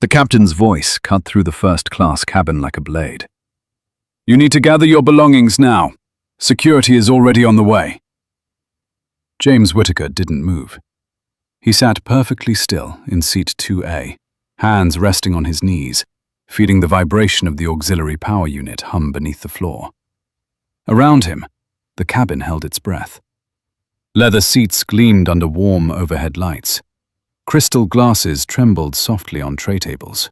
The captain's voice cut through the first-class cabin like a blade. "You need to gather your belongings now. Security is already on the way." James Whittaker didn't move. He sat perfectly still in seat 2A, hands resting on his knees, feeling the vibration of the auxiliary power unit hum beneath the floor. Around him, the cabin held its breath. Leather seats gleamed under warm overhead lights. Crystal glasses trembled softly on tray tables.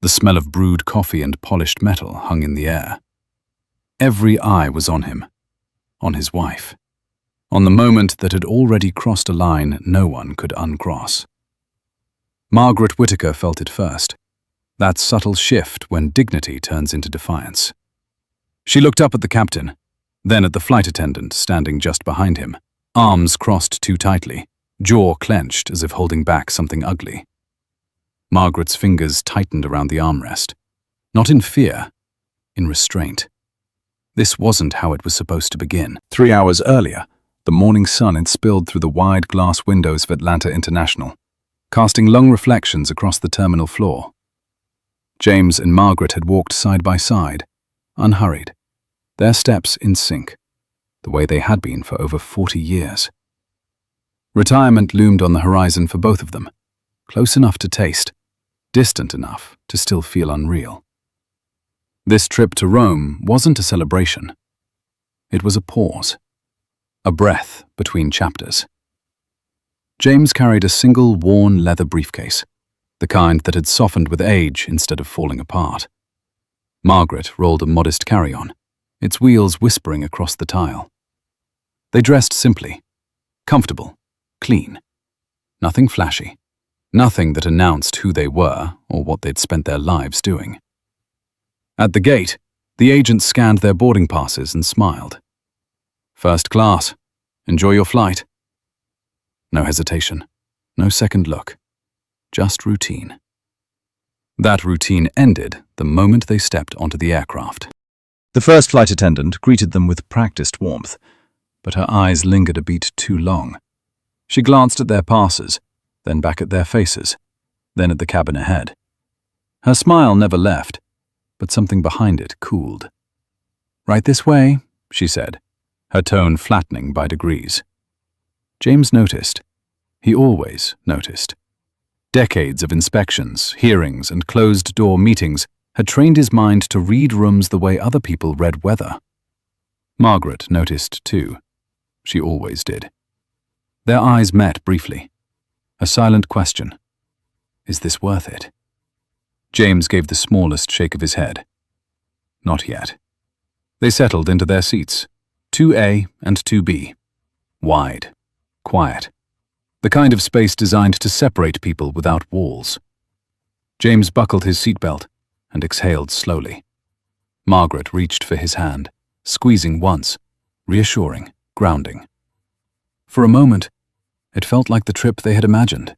The smell of brewed coffee and polished metal hung in the air. Every eye was on him, on his wife, on the moment that had already crossed a line no one could uncross. Margaret Whittaker felt it first, that subtle shift when dignity turns into defiance. She looked up at the captain, then at the flight attendant standing just behind him, arms crossed too tightly, jaw clenched as if holding back something ugly. Margaret's fingers tightened around the armrest, not in fear, in restraint. This wasn't how it was supposed to begin. 3 hours earlier, the morning sun had spilled through the wide glass windows of Atlanta International, casting long reflections across the terminal floor. James and Margaret had walked side by side, unhurried, their steps in sync, the way they had been for over 40 years. Retirement loomed on the horizon for both of them, close enough to taste, distant enough to still feel unreal. This trip to Rome wasn't a celebration. It was a pause, a breath between chapters. James carried a single worn leather briefcase, the kind that had softened with age instead of falling apart. Margaret rolled a modest carry-on, its wheels whispering across the tile. They dressed simply, comfortable, clean. Nothing flashy, nothing that announced who they were or what they'd spent their lives doing. At the gate, the agent scanned their boarding passes and smiled. "First class. Enjoy your flight." No hesitation, no second look, just routine. That routine ended the moment they stepped onto the aircraft. The first flight attendant greeted them with practiced warmth, but her eyes lingered a beat too long. She glanced at their passes, then back at their faces, then at the cabin ahead. Her smile never left, but something behind it cooled. "Right this way," she said, her tone flattening by degrees. James noticed. He always noticed. Decades of inspections, hearings, and closed-door meetings had trained his mind to read rooms the way other people read weather. Margaret noticed too. She always did. Their eyes met briefly. A silent question. Is this worth it? James gave the smallest shake of his head. Not yet. They settled into their seats, 2A and 2B. Wide, quiet. The kind of space designed to separate people without walls. James buckled his seatbelt and exhaled slowly. Margaret reached for his hand, squeezing once, reassuring, grounding. For a moment, it felt like the trip they had imagined.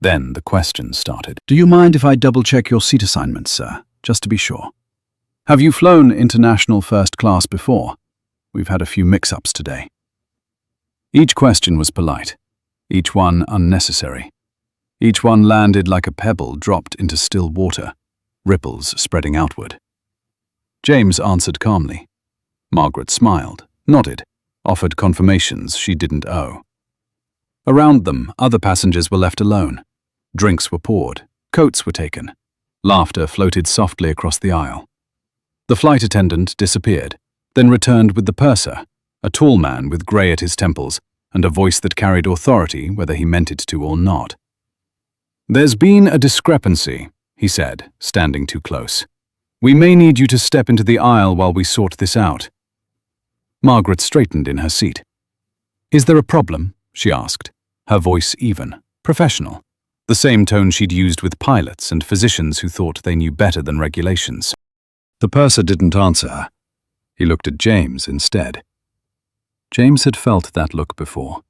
Then the questions started. "Do you mind if I double-check your seat assignment, sir, just to be sure? Have you flown international first class before? We've had a few mix-ups today." Each question was polite, each one unnecessary. Each one landed like a pebble dropped into still water, ripples spreading outward. James answered calmly. Margaret smiled, nodded, offered confirmations she didn't owe. Around them, other passengers were left alone. Drinks were poured, coats were taken. Laughter floated softly across the aisle. The flight attendant disappeared, then returned with the purser, a tall man with grey at his temples and a voice that carried authority whether he meant it to or not. "There's been a discrepancy," he said, standing too close. "We may need you to step into the aisle while we sort this out." Margaret straightened in her seat. "Is there a problem?" she asked, her voice even, professional, the same tone she'd used with pilots and physicians who thought they knew better than regulations. The purser didn't answer her. He looked at James instead. James had felt that look before.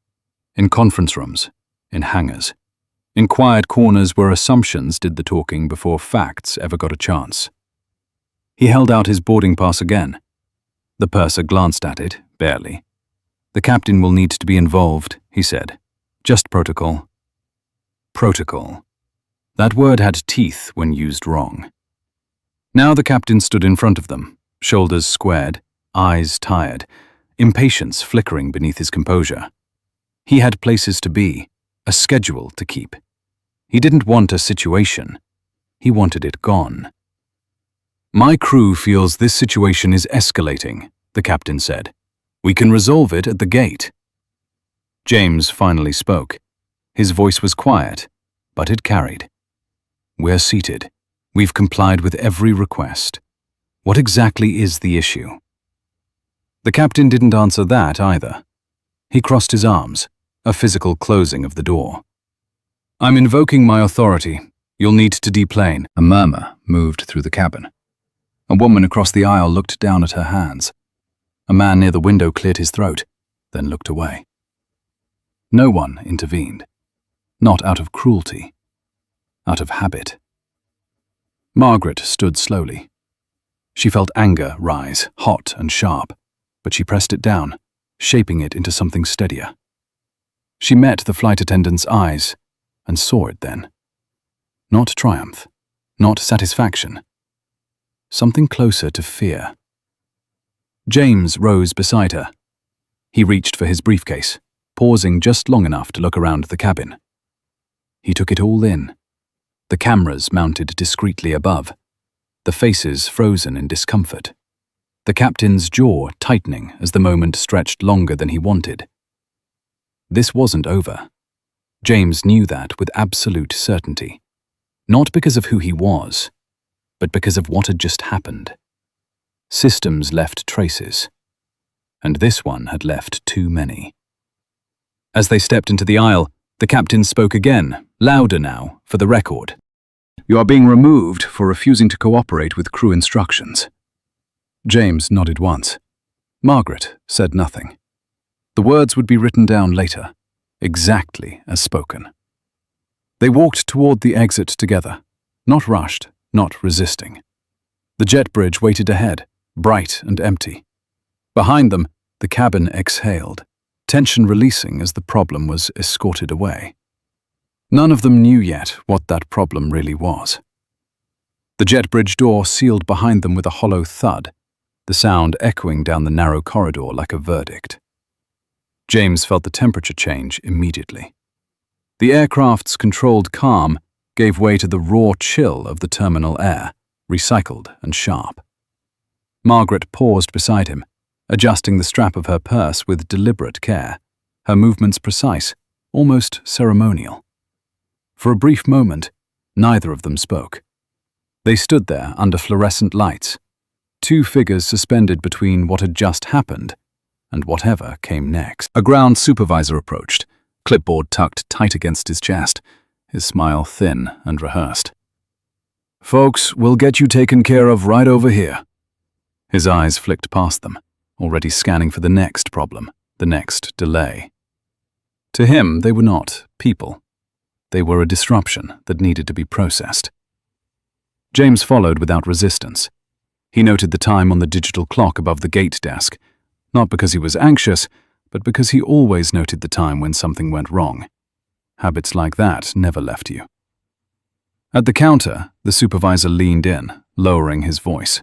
In conference rooms, in hangars, in quiet corners where assumptions did the talking before facts ever got a chance. He held out his boarding pass again. The purser glanced at it, barely. "The captain will need to be involved," he said. "Just protocol." Protocol. That word had teeth when used wrong. Now the captain stood in front of them, shoulders squared, eyes tired, impatience flickering beneath his composure. He had places to be, a schedule to keep. He didn't want a situation. He wanted it gone. "My crew feels this situation is escalating," the captain said. "We can resolve it at the gate." James finally spoke. His voice was quiet, but it carried. "We're seated. We've complied with every request. What exactly is the issue?" The captain didn't answer that either. He crossed his arms, a physical closing of the door. "I'm invoking my authority. You'll need to deplane." A murmur moved through the cabin. A woman across the aisle looked down at her hands. A man near the window cleared his throat, then looked away. No one intervened. Not out of cruelty. Out of habit. Margaret stood slowly. She felt anger rise, hot and sharp, but she pressed it down, shaping it into something steadier. She met the flight attendant's eyes and saw it then. Not triumph, not satisfaction. Something closer to fear. James rose beside her. He reached for his briefcase, pausing just long enough to look around the cabin. He took it all in. The cameras mounted discreetly above, the faces frozen in discomfort, the captain's jaw tightening as the moment stretched longer than he wanted. This wasn't over. James knew that with absolute certainty, not because of who he was, but because of what had just happened. Systems left traces, and this one had left too many. As they stepped into the aisle, the captain spoke again, louder now, for the record. "You are being removed for refusing to cooperate with crew instructions." James nodded once. Margaret said nothing. The words would be written down later, exactly as spoken. They walked toward the exit together, not rushed, not resisting. The jet bridge waited ahead, bright and empty. Behind them, the cabin exhaled, tension releasing as the problem was escorted away. None of them knew yet what that problem really was. The jet bridge door sealed behind them with a hollow thud, the sound echoing down the narrow corridor like a verdict. James felt the temperature change immediately. The aircraft's controlled calm gave way to the raw chill of the terminal air, recycled and sharp. Margaret paused beside him, adjusting the strap of her purse with deliberate care, her movements precise, almost ceremonial. For a brief moment, neither of them spoke. They stood there under fluorescent lights, two figures suspended between what had just happened and whatever came next. A ground supervisor approached, clipboard tucked tight against his chest, his smile thin and rehearsed. "Folks, we'll get you taken care of right over here." His eyes flicked past them, already scanning for the next problem, the next delay. To him, they were not people. They were a disruption that needed to be processed. James followed without resistance. He noted the time on the digital clock above the gate desk, not because he was anxious, but because he always noted the time when something went wrong. Habits like that never left you. At the counter, the supervisor leaned in, lowering his voice.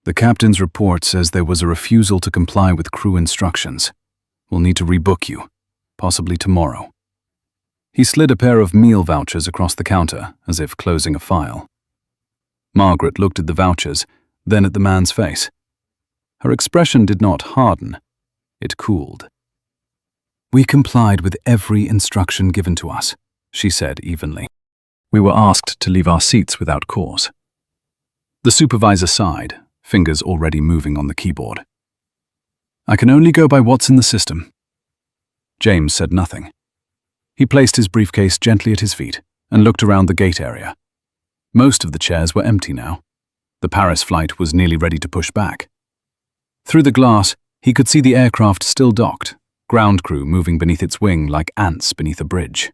"The captain's report says there was a refusal to comply with crew instructions. We'll need to rebook you, possibly tomorrow." He slid a pair of meal vouchers across the counter, as if closing a file. Margaret looked at the vouchers, then at the man's face. Her expression did not harden. It cooled. "We complied with every instruction given to us," she said evenly. "We were asked to leave our seats without cause." The supervisor sighed, fingers already moving on the keyboard. "I can only go by what's in the system." James said nothing. He placed his briefcase gently at his feet and looked around the gate area. Most of the chairs were empty now. The Paris flight was nearly ready to push back. Through the glass, he could see the aircraft still docked, ground crew moving beneath its wing like ants beneath a bridge.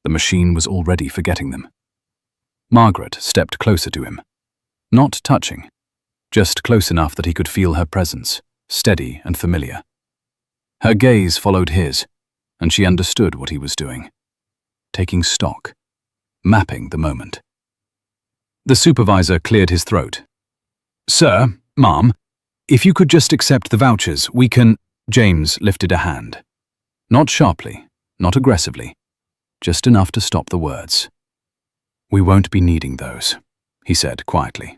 The machine was already forgetting them. Margaret stepped closer to him. Not touching, just close enough that he could feel her presence, steady and familiar. Her gaze followed his, and she understood what he was doing. Taking stock. mapping the moment. The supervisor cleared his throat. "Sir, ma'am, if you could just accept the vouchers, we can—" James lifted a hand. Not sharply, not aggressively, just enough to stop the words. "We won't be needing those," he said quietly.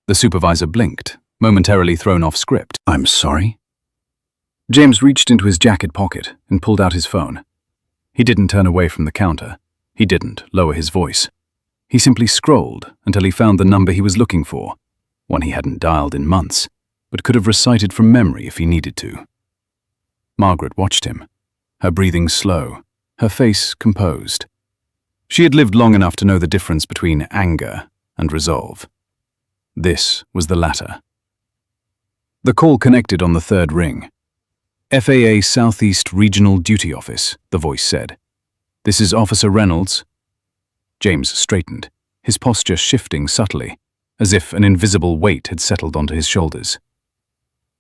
The supervisor blinked, momentarily thrown off script. "I'm sorry?" James reached into his jacket pocket and pulled out his phone. He didn't turn away from the counter. He didn't lower his voice. He simply scrolled until he found the number he was looking for, one he hadn't dialed in months, but could have recited from memory if he needed to. Margaret watched him, her breathing slow, her face composed. She had lived long enough to know the difference between anger and resolve. This was the latter. The call connected on the third ring. "FAA Southeast Regional Duty Office," the voice said. "This is Officer Reynolds." James straightened, his posture shifting subtly, as if an invisible weight had settled onto his shoulders.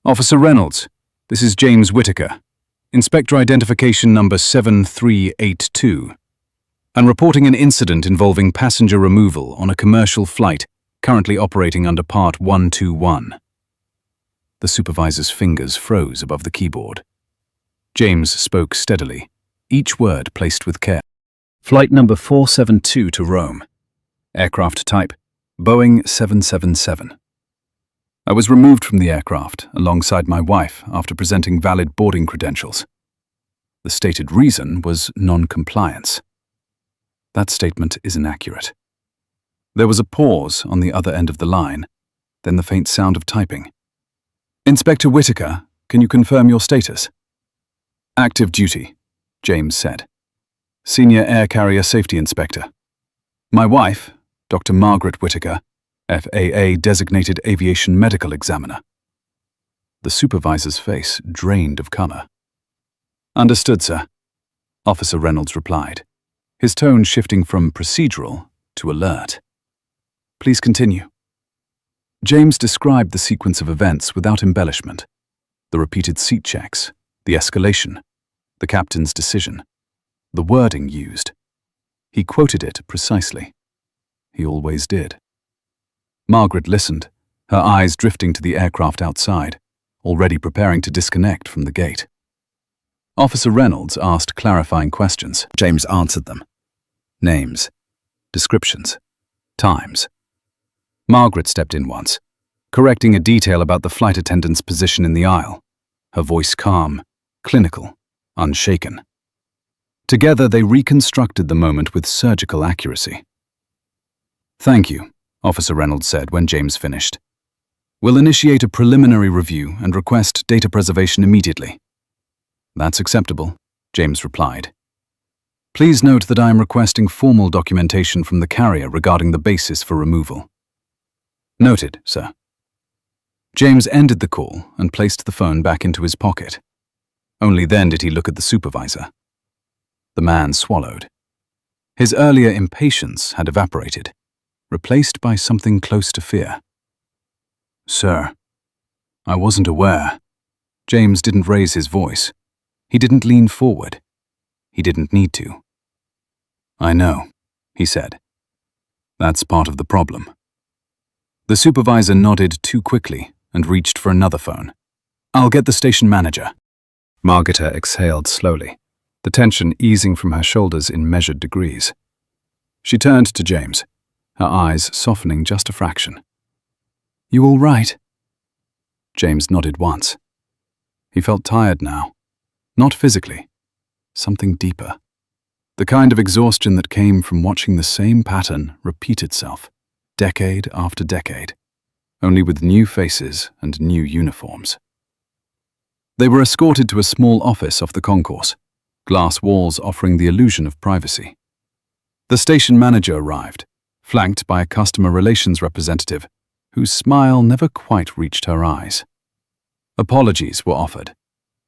"Officer Reynolds, this is James Whitaker, Inspector Identification number 7382. I'm reporting an incident involving passenger removal on a commercial flight currently operating under Part 121. The supervisor's fingers froze above the keyboard. James spoke steadily, each word placed with care. "Flight number 472 to Rome. Aircraft type, Boeing 777. I was removed from the aircraft alongside my wife after presenting valid boarding credentials. The stated reason was non-compliance. That statement is inaccurate." There was a pause on the other end of the line, then the faint sound of typing. "Inspector Whitaker, can you confirm your status?" "Active duty," James said. "Senior Air Carrier Safety Inspector. My wife, Dr. Margaret Whitaker, FAA Designated Aviation Medical Examiner." The supervisor's face drained of color. "Understood, sir," Officer Reynolds replied, his tone shifting from procedural to alert. "Please continue." James described the sequence of events without embellishment. The repeated seat checks, the escalation, the captain's decision, the wording used. He quoted it precisely. He always did. Margaret listened, her eyes drifting to the aircraft outside, already preparing to disconnect from the gate. Officer Reynolds asked clarifying questions. James answered them. Names, descriptions, times. Margaret stepped in once, correcting a detail about the flight attendant's position in the aisle, her voice calm, clinical, unshaken. Together they reconstructed the moment with surgical accuracy. "Thank you," Officer Reynolds said when James finished. "We'll initiate a preliminary review and request data preservation immediately." "That's acceptable," James replied. "Please note that I am requesting formal documentation from the carrier regarding the basis for removal." "Noted, sir." James ended the call and placed the phone back into his pocket. Only then did he look at the supervisor. The man swallowed. His earlier impatience had evaporated, replaced by something close to fear. "Sir, I wasn't aware." James didn't raise his voice. He didn't lean forward. He didn't need to. "I know," he said. "That's part of the problem." The supervisor nodded too quickly and reached for another phone. "I'll get the station manager." Margaret exhaled slowly, the tension easing from her shoulders in measured degrees. She turned to James, her eyes softening just a fraction. "You all right?" James nodded once. He felt tired now. Not physically. Something deeper. The kind of exhaustion that came from watching the same pattern repeat itself, decade after decade, only with new faces and new uniforms. They were escorted to a small office off the concourse, glass walls offering the illusion of privacy. The station manager arrived, flanked by a customer relations representative, whose smile never quite reached her eyes. Apologies were offered.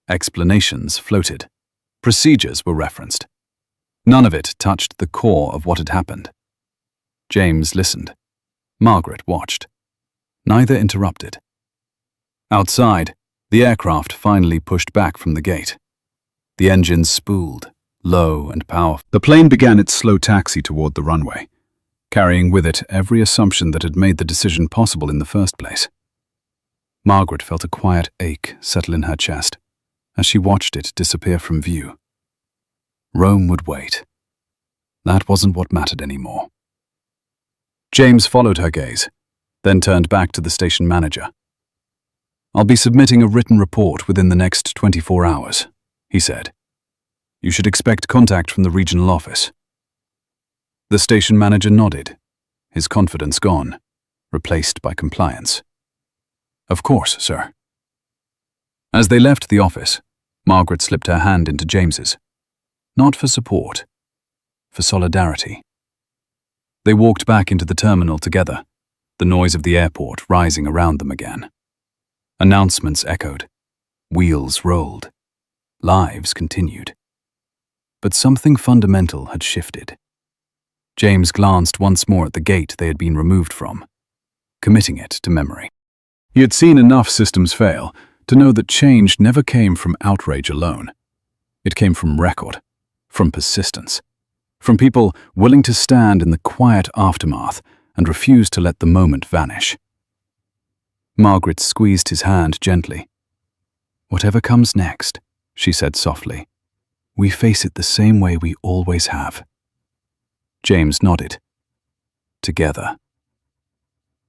Explanations floated. Procedures were referenced. None of it touched the core of what had happened. James listened. Margaret watched. Neither interrupted. Outside, the aircraft finally pushed back from the gate. The engines spooled, low and powerful. The plane began its slow taxi toward the runway, carrying with it every assumption that had made the decision possible in the first place. Margaret felt a quiet ache settle in her chest as she watched it disappear from view. Rome would wait. That wasn't what mattered anymore. James followed her gaze, then turned back to the station manager. "I'll be submitting a written report within the next 24 hours, he said. "You should expect contact from the regional office." The station manager nodded, his confidence gone, replaced by compliance. "Of course, sir." As they left the office, Margaret slipped her hand into James's. Not for support, for solidarity. They walked back into the terminal together, the noise of the airport rising around them again. Announcements echoed. Wheels rolled. Lives continued. But something fundamental had shifted. James glanced once more at the gate they had been removed from, committing it to memory. He had seen enough systems fail to know that change never came from outrage alone. It came from record, from persistence, from people willing to stand in the quiet aftermath and refuse to let the moment vanish. Margaret squeezed his hand gently. "Whatever comes next," she said softly, "we face it the same way we always have." James nodded. Together.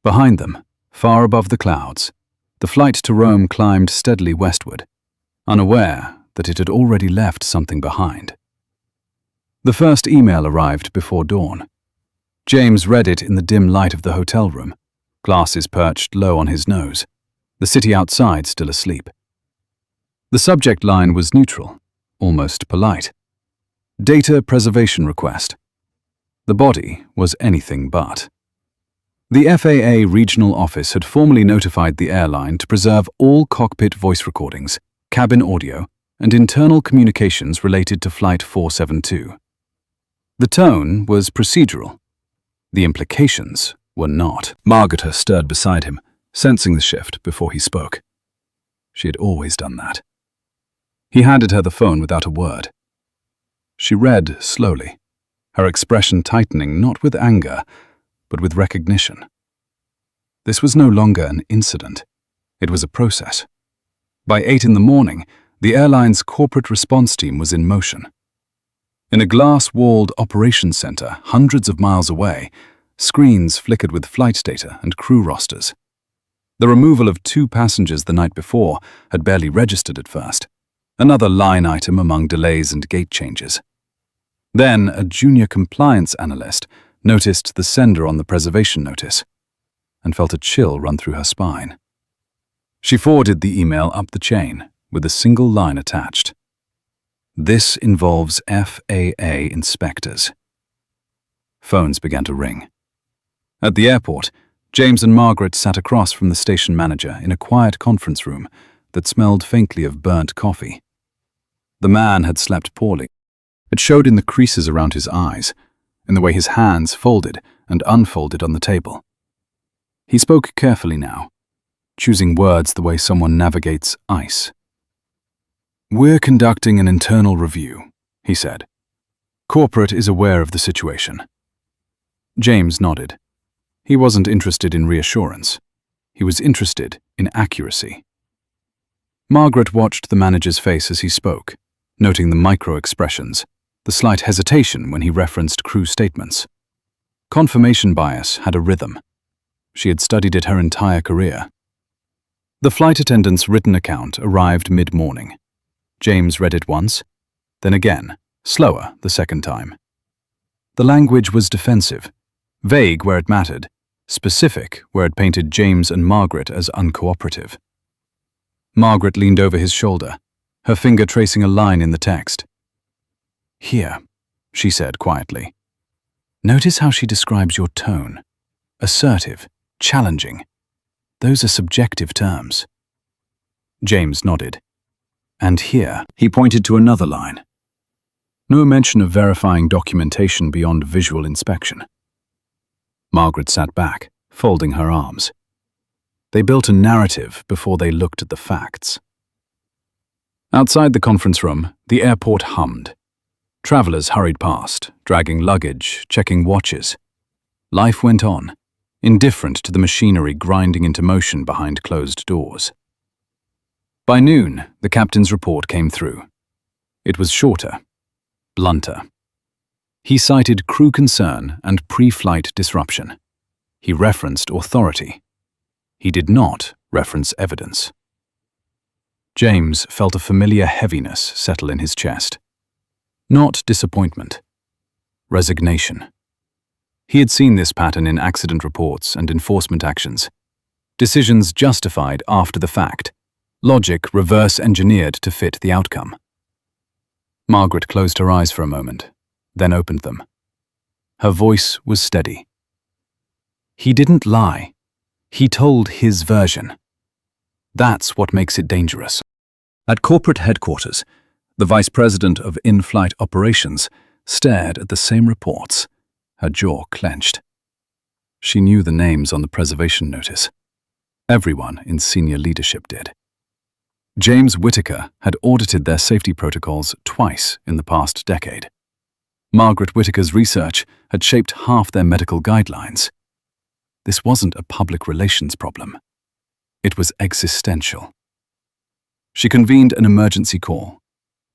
Behind them, far above the clouds, the flight to Rome climbed steadily westward, unaware that it had already left something behind. The first email arrived before dawn. James read it in the dim light of the hotel room, glasses perched low on his nose, the city outside still asleep. The subject line was neutral, almost polite. Data preservation request. The body was anything but. The FAA regional office had formally notified the airline to preserve all cockpit voice recordings, cabin audio, and internal communications related to Flight 472. The tone was procedural. The implications were not. Margaret stirred beside him, sensing the shift before he spoke. She had always done that. He handed her the phone without a word. She read slowly, her expression tightening not with anger, but with recognition. This was no longer an incident. It was a process. By 8 in the morning, the airline's corporate response team was in motion. In a glass-walled operations center hundreds of miles away, screens flickered with flight data and crew rosters. The removal of 2 passengers the night before had barely registered at first, another line item among delays and gate changes. Then a junior compliance analyst noticed the sender on the preservation notice and felt a chill run through her spine. She forwarded the email up the chain with a single line attached. "This involves FAA inspectors." Phones began to ring. At the airport, James and Margaret sat across from the station manager in a quiet conference room that smelled faintly of burnt coffee. The man had slept poorly. It showed in the creases around his eyes, in the way his hands folded and unfolded on the table. He spoke carefully now, choosing words the way someone navigates ice. "We're conducting an internal review," he said. "Corporate is aware of the situation." James nodded. He wasn't interested in reassurance. He was interested in accuracy. Margaret watched the manager's face as he spoke, noting the micro-expressions, the slight hesitation when he referenced crew statements. Confirmation bias had a rhythm. She had studied it her entire career. The flight attendant's written account arrived mid-morning. James read it once, then again, slower the second time. The language was defensive, vague where it mattered, specific where it painted James and Margaret as uncooperative. Margaret leaned over his shoulder, her finger tracing a line in the text. "Here," she said quietly. "Notice how she describes your tone. Assertive, challenging. Those are subjective terms." James nodded. "And here," he pointed to another line. No mention of verifying documentation beyond visual inspection. Margaret sat back, folding her arms. They built a narrative before they looked at the facts. Outside the conference room, the airport hummed. Travelers hurried past, dragging luggage, checking watches. Life went on, indifferent to the machinery grinding into motion behind closed doors. By noon, the captain's report came through. It was shorter, blunter. He cited crew concern and pre-flight disruption. He referenced authority. He did not reference evidence. James felt a familiar heaviness settle in his chest. Not disappointment. Resignation. He had seen this pattern in accident reports and enforcement actions. Decisions justified after the fact. Logic reverse-engineered to fit the outcome. Margaret closed her eyes for a moment, then opened them. Her voice was steady. He didn't lie. He told his version. That's what makes it dangerous. At corporate headquarters, the vice president of in-flight operations stared at the same reports, her jaw clenched. She knew the names on the preservation notice. Everyone in senior leadership did. James Whittaker had audited their safety protocols twice in the past decade. Margaret Whittaker's research had shaped half their medical guidelines. This wasn't a public relations problem. It was existential. She convened an emergency call.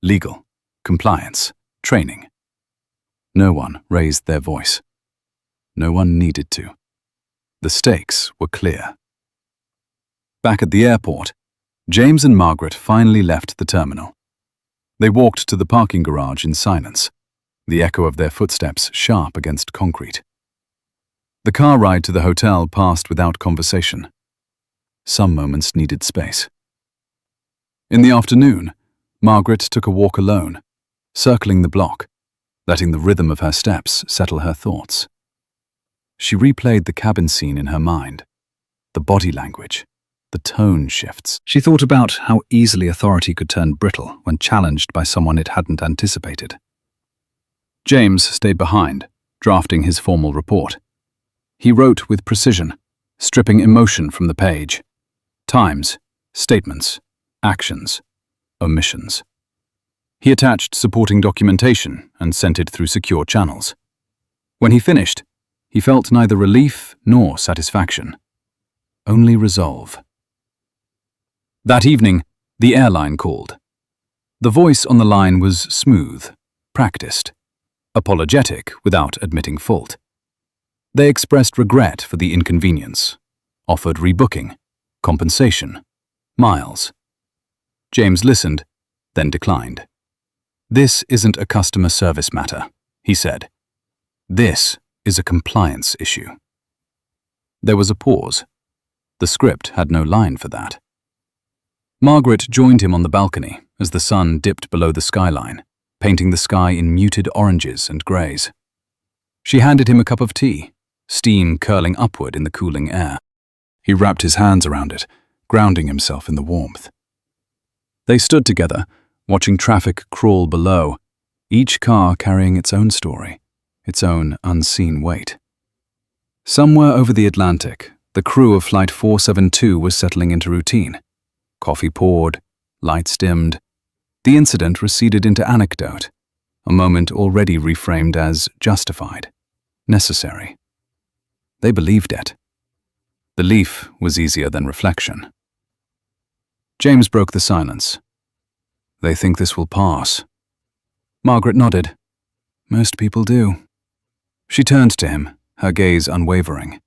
Legal, compliance, training. No one raised their voice. No one needed to. The stakes were clear. Back at the airport, James and Margaret finally left the terminal. They walked to the parking garage in silence, the echo of their footsteps sharp against concrete. The car ride to the hotel passed without conversation. Some moments needed space. In the afternoon, Margaret took a walk alone, circling the block, letting the rhythm of her steps settle her thoughts. She replayed the cabin scene in her mind, the body language, the tone shifts. She thought about how easily authority could turn brittle when challenged by someone it hadn't anticipated. James stayed behind, drafting his formal report. He wrote with precision, stripping emotion from the page. Times, statements, actions, omissions. He attached supporting documentation and sent it through secure channels. When he finished, he felt neither relief nor satisfaction, only resolve. That evening, the airline called. The voice on the line was smooth, practiced, apologetic without admitting fault. They expressed regret for the inconvenience, offered rebooking, compensation, miles. James listened, then declined. "This isn't a customer service matter," he said. "This is a compliance issue." There was a pause. The script had no line for that. Margaret joined him on the balcony as the sun dipped below the skyline, painting the sky in muted oranges and greys. She handed him a cup of tea, steam curling upward in the cooling air. He wrapped his hands around it, grounding himself in the warmth. They stood together, watching traffic crawl below, each car carrying its own story, its own unseen weight. Somewhere over the Atlantic, the crew of Flight 472 was settling into routine. Coffee poured, lights dimmed. The incident receded into anecdote, a moment already reframed as justified, necessary. They believed it. Belief was easier than reflection. James broke the silence. "They think this will pass." Margaret nodded. "Most people do." She turned to him, her gaze unwavering.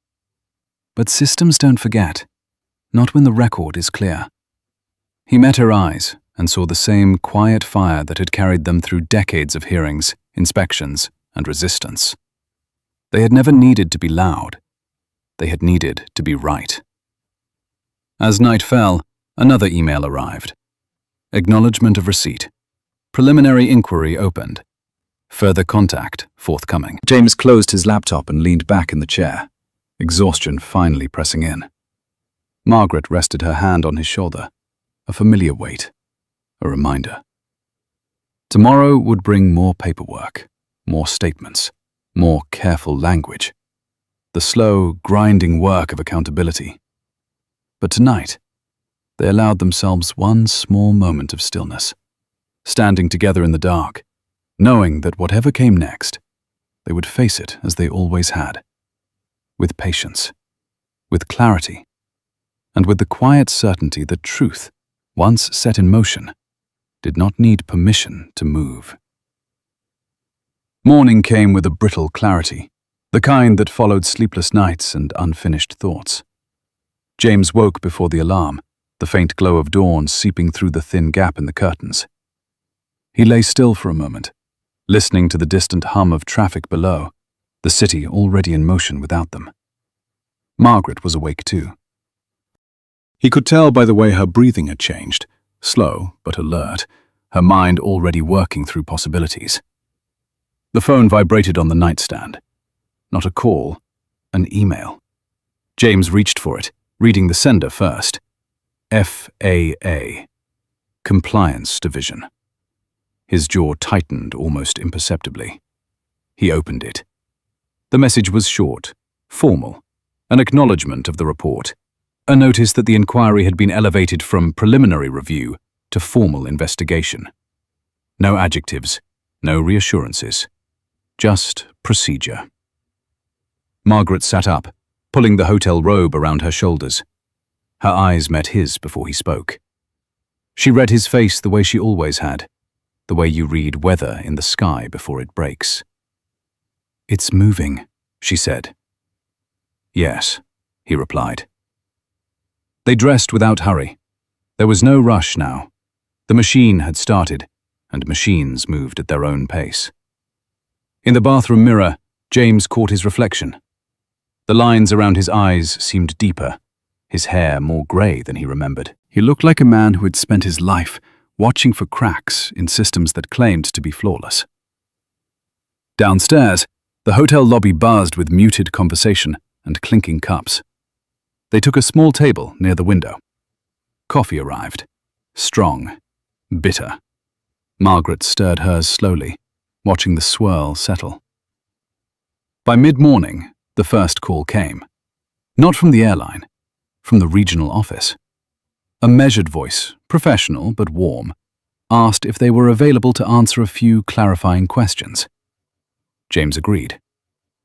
"But systems don't forget, not when the record is clear." He met her eyes and saw the same quiet fire that had carried them through decades of hearings, inspections, and resistance. They had never needed to be loud. They had needed to be right. As night fell, another email arrived. Acknowledgement of receipt. Preliminary inquiry opened. Further contact forthcoming. James closed his laptop and leaned back in the chair, exhaustion finally pressing in. Margaret rested her hand on his shoulder, a familiar weight, a reminder. Tomorrow would bring more paperwork, more statements, more careful language, the slow, grinding work of accountability. But tonight, they allowed themselves one small moment of stillness, standing together in the dark, knowing that whatever came next, they would face it as they always had, with patience, with clarity, and with the quiet certainty that truth, once set in motion, did not need permission to move. Morning came with a brittle clarity, the kind that followed sleepless nights and unfinished thoughts. James woke before the alarm, the faint glow of dawn seeping through the thin gap in the curtains. He lay still for a moment, listening to the distant hum of traffic below, the city already in motion without them. Margaret was awake too. He could tell by the way her breathing had changed, slow but alert, her mind already working through possibilities. The phone vibrated on the nightstand. Not a call, an email. James reached for it, reading the sender first. FAA, Compliance Division. His jaw tightened almost imperceptibly. He opened it. The message was short, formal, an acknowledgement of the report, a notice that the inquiry had been elevated from preliminary review to formal investigation. No adjectives, no reassurances, just procedure. Margaret sat up, pulling the hotel robe around her shoulders. Her eyes met his before he spoke. She read his face the way she always had, the way you read weather in the sky before it breaks. "It's moving," she said. "Yes," he replied. They dressed without hurry. There was no rush now. The machine had started, and machines moved at their own pace. In the bathroom mirror, James caught his reflection. The lines around his eyes seemed deeper, his hair more grey than he remembered. He looked like a man who had spent his life watching for cracks in systems that claimed to be flawless. Downstairs, the hotel lobby buzzed with muted conversation and clinking cups. They took a small table near the window. Coffee arrived. Strong. Bitter. Margaret stirred hers slowly, watching the swirl settle. By mid-morning, the first call came. Not from the airline, from the regional office. A measured voice, professional but warm, asked if they were available to answer a few clarifying questions. James agreed.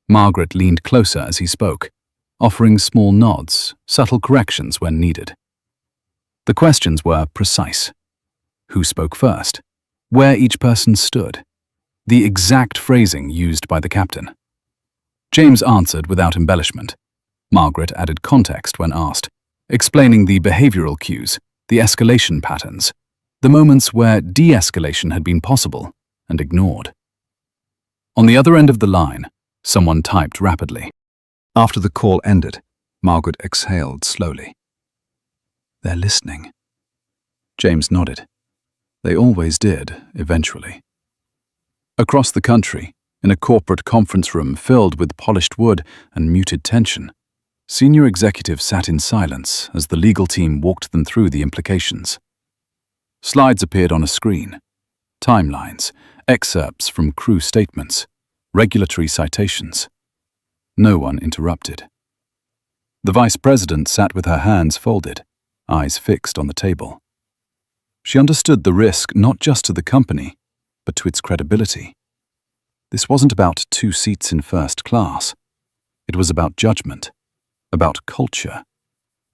Margaret leaned closer as he spoke, offering small nods, subtle corrections when needed. The questions were precise. Who spoke first? Where each person stood? The exact phrasing used by the captain. James answered without embellishment. Margaret added context when asked, explaining the behavioral cues, the escalation patterns, the moments where de-escalation had been possible and ignored. On the other end of the line, someone typed rapidly. After the call ended, Margaret exhaled slowly. "They're listening." James nodded. They always did, eventually. Across the country, in a corporate conference room filled with polished wood and muted tension, senior executives sat in silence as the legal team walked them through the implications. Slides appeared on a screen. Timelines, excerpts from crew statements, regulatory citations. No one interrupted. The vice president sat with her hands folded, eyes fixed on the table. She understood the risk not just to the company, but to its credibility. This wasn't about 2 seats in first class. It was about judgment, about culture,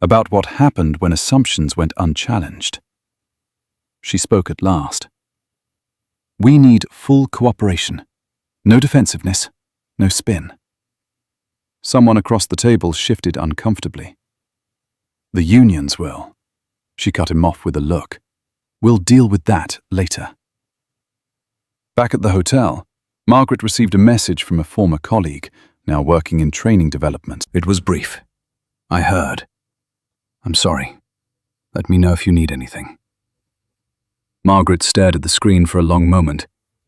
about what happened when assumptions went unchallenged. She spoke at last. "We need full cooperation. No defensiveness, no spin." Someone across the table shifted uncomfortably. "The unions will." She cut him off with a look. "We'll deal with that later." Back at the hotel, Margaret received a message from a former colleague, now working in training development. It was brief. "I heard. I'm sorry. Let me know if you need anything." Margaret stared at the screen for a long moment,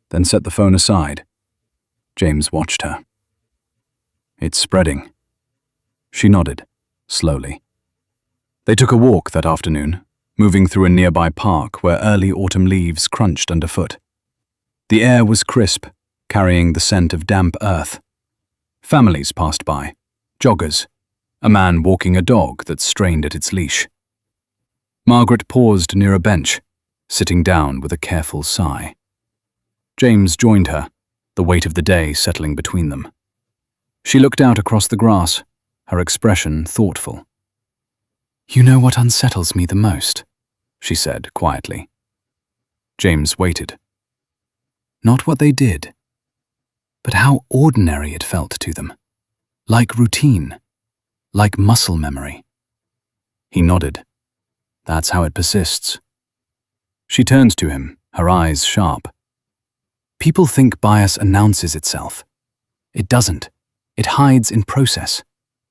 then set the phone aside. James watched her. "It's spreading." She nodded, slowly. They took a walk that afternoon, moving through a nearby park where early autumn leaves crunched underfoot. The air was crisp, carrying the scent of damp earth. Families passed by, joggers, a man walking a dog that strained at its leash. Margaret paused near a bench, sitting down with a careful sigh. James joined her, the weight of the day settling between them. She looked out across the grass, her expression thoughtful. "You know what unsettles me the most?" she said quietly. James waited. Not what they did, but how ordinary it felt to them. Like routine, like muscle memory. He nodded. That's how it persists. She turned to him, her eyes sharp. People think bias announces itself. It doesn't. It hides in process,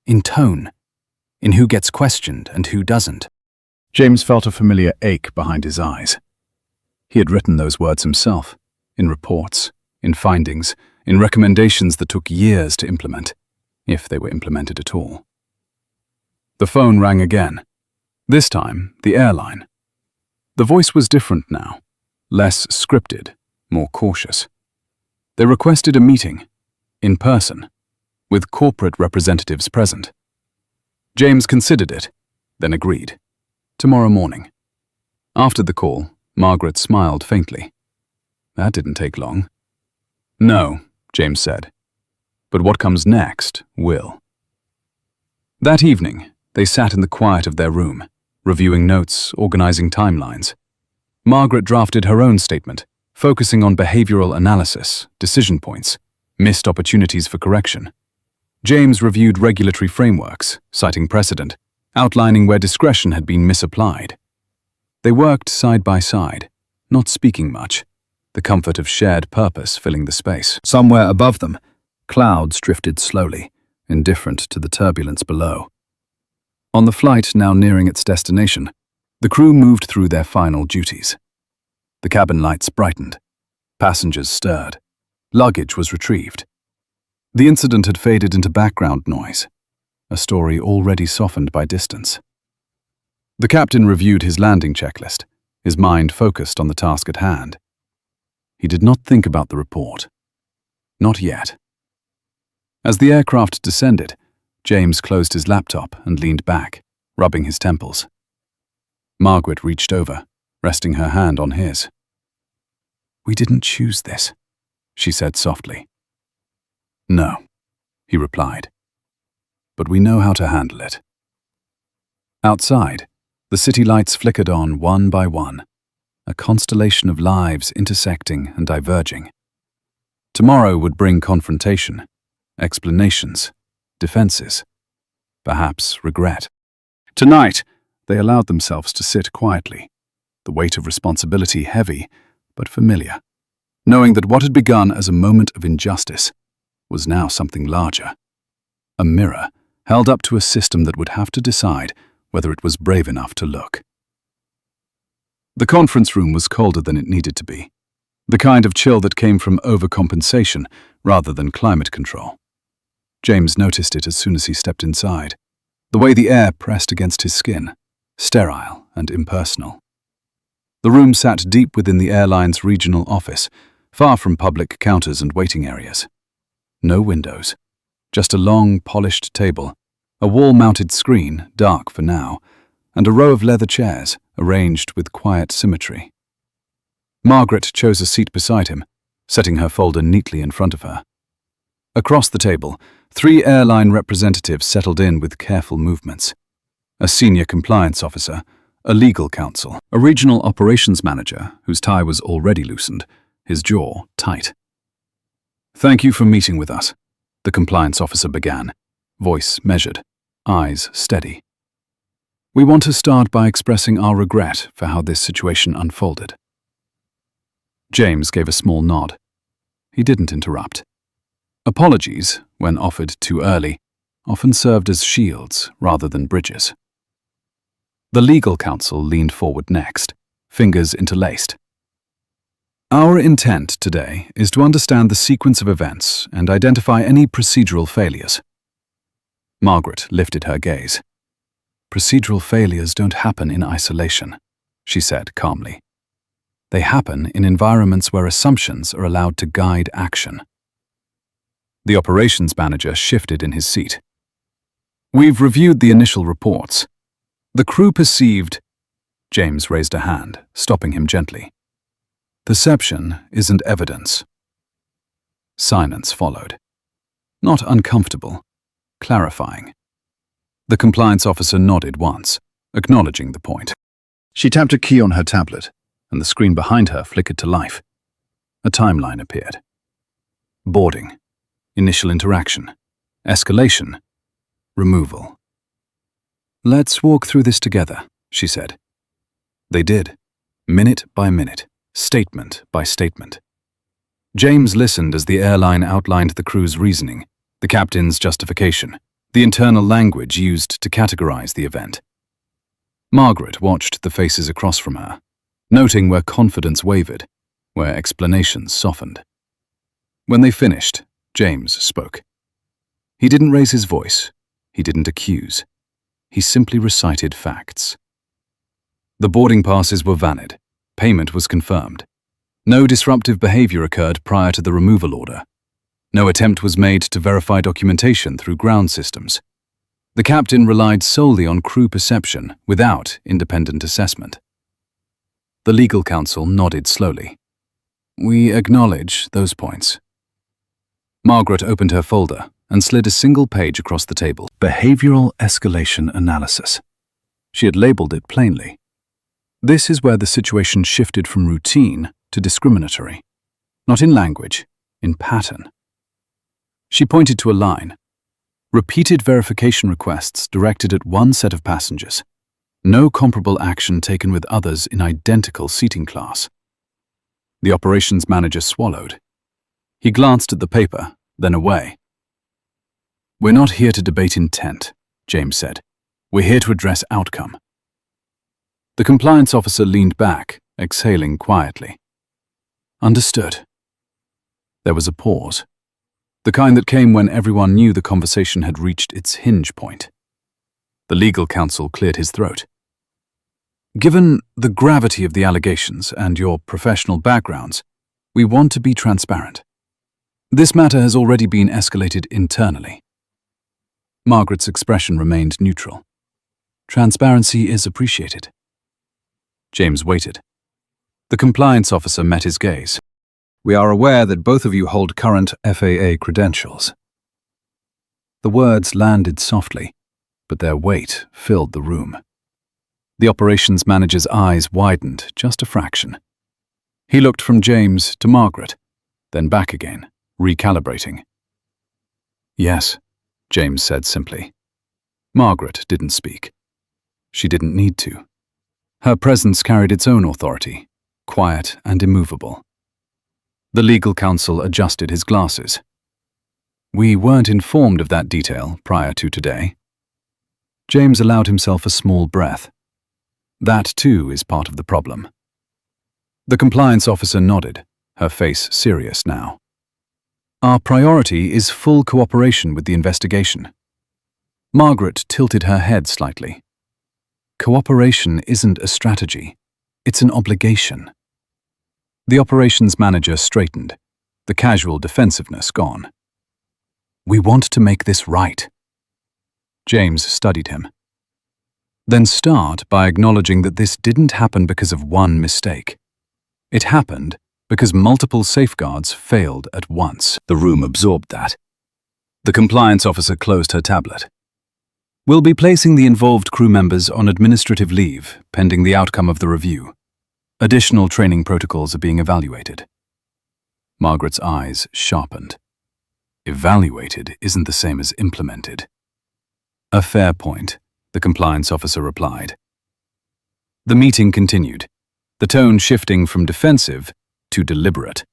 in tone, in who gets questioned and who doesn't. James felt a familiar ache behind his eyes. He had written those words himself, in reports, in findings, in recommendations that took years to implement, if they were implemented at all. The phone rang again. This time, the airline. The voice was different now, less scripted, more cautious. They requested a meeting, in person, with corporate representatives present. James considered it, then agreed. Tomorrow morning. After the call, Margaret smiled faintly. That didn't take long. No, James said. But what comes next will. That evening, they sat in the quiet of their room, reviewing notes, organizing timelines. Margaret drafted her own statement, focusing on behavioral analysis, decision points, missed opportunities for correction. James reviewed regulatory frameworks, citing precedent, outlining where discretion had been misapplied. They worked side by side, not speaking much, the comfort of shared purpose filling the space. Somewhere above them, clouds drifted slowly, indifferent to the turbulence below. On the flight now nearing its destination, the crew moved through their final duties. The cabin lights brightened. Passengers stirred. Luggage was retrieved. The incident had faded into background noise, a story already softened by distance. The captain reviewed his landing checklist, his mind focused on the task at hand. He did not think about the report. Not yet. As the aircraft descended, James closed his laptop and leaned back, rubbing his temples. Margaret reached over, resting her hand on his. "We didn't choose this," she said softly. "No," he replied. "But we know how to handle it." Outside, the city lights flickered on one by one, a constellation of lives intersecting and diverging. Tomorrow would bring confrontation, explanations, defenses, perhaps regret. Tonight, they allowed themselves to sit quietly, the weight of responsibility heavy but familiar, knowing that what had begun as a moment of injustice was now something larger. A mirror held up to a system that would have to decide whether it was brave enough to look. The conference room was colder than it needed to be, the kind of chill that came from overcompensation rather than climate control. James noticed it as soon as he stepped inside, the way the air pressed against his skin, sterile and impersonal. The room sat deep within the airline's regional office, far from public counters and waiting areas. No windows, just a long, polished table, a wall-mounted screen, dark for now, and a row of leather chairs, arranged with quiet symmetry. Margaret chose a seat beside him, setting her folder neatly in front of her. Across the table, 3 airline representatives settled in with careful movements. A senior compliance officer, a legal counsel, a regional operations manager whose tie was already loosened, his jaw tight. "Thank you for meeting with us," the compliance officer began, voice measured, eyes steady. "We want to start by expressing our regret for how this situation unfolded." James gave a small nod. He didn't interrupt. Apologies, when offered too early, often served as shields rather than bridges. The legal counsel leaned forward next, fingers interlaced. "Our intent today is to understand the sequence of events and identify any procedural failures." Margaret lifted her gaze. "Procedural failures don't happen in isolation," she said calmly. "They happen in environments where assumptions are allowed to guide action." The operations manager shifted in his seat. "We've reviewed the initial reports. The crew perceived—" James raised a hand, stopping him gently. Perception isn't evidence. Silence followed. Not uncomfortable, clarifying. The compliance officer nodded once, acknowledging the point. She tapped a key on her tablet, and the screen behind her flickered to life. A timeline appeared. Boarding, initial interaction, escalation, removal. "Let's walk through this together," she said. They did, minute by minute, statement by statement. James listened as the airline outlined the crew's reasoning, the captain's justification, the internal language used to categorize the event. Margaret watched the faces across from her, noting where confidence wavered, where explanations softened. When they finished, James spoke. He didn't raise his voice. He didn't accuse. He simply recited facts. The boarding passes were valid. Payment was confirmed. No disruptive behavior occurred prior to the removal order. No attempt was made to verify documentation through ground systems. The captain relied solely on crew perception without independent assessment. The legal counsel nodded slowly. "We acknowledge those points." Margaret opened her folder and slid a single page across the table. Behavioral escalation analysis. She had labeled it plainly. This is where the situation shifted from routine to discriminatory. Not in language, in pattern. She pointed to a line. Repeated verification requests directed at one set of passengers. No comparable action taken with others in identical seating class. The operations manager swallowed. He glanced at the paper, then away. "We're not here to debate intent," James said. "We're here to address outcome." The compliance officer leaned back, exhaling quietly. "Understood." There was a pause, the kind that came when everyone knew the conversation had reached its hinge point. The legal counsel cleared his throat. "Given the gravity of the allegations and your professional backgrounds, we want to be transparent. This matter has already been escalated internally." Margaret's expression remained neutral. "Transparency is appreciated." James waited. The compliance officer met his gaze. "We are aware that both of you hold current FAA credentials." The words landed softly, but their weight filled the room. The operations manager's eyes widened just a fraction. He looked from James to Margaret, then back again, recalibrating. "Yes," James said simply. Margaret didn't speak. She didn't need to. Her presence carried its own authority, quiet and immovable. The legal counsel adjusted his glasses. "We weren't informed of that detail prior to today." James allowed himself a small breath. That too is part of the problem. The compliance officer nodded, her face serious now. "Our priority is full cooperation with the investigation." Margaret tilted her head slightly. "Cooperation isn't a strategy, it's an obligation." The operations manager straightened, the casual defensiveness gone. "We want to make this right." James studied him. "Then start by acknowledging that this didn't happen because of one mistake. It happened because multiple safeguards failed at once." The room absorbed that. The compliance officer closed her tablet. "We'll be placing the involved crew members on administrative leave pending the outcome of the review. Additional training protocols are being evaluated." Margaret's eyes sharpened. "Evaluated isn't the same as implemented." "A fair point," the compliance officer replied. The meeting continued, the tone shifting from defensive to deliberate.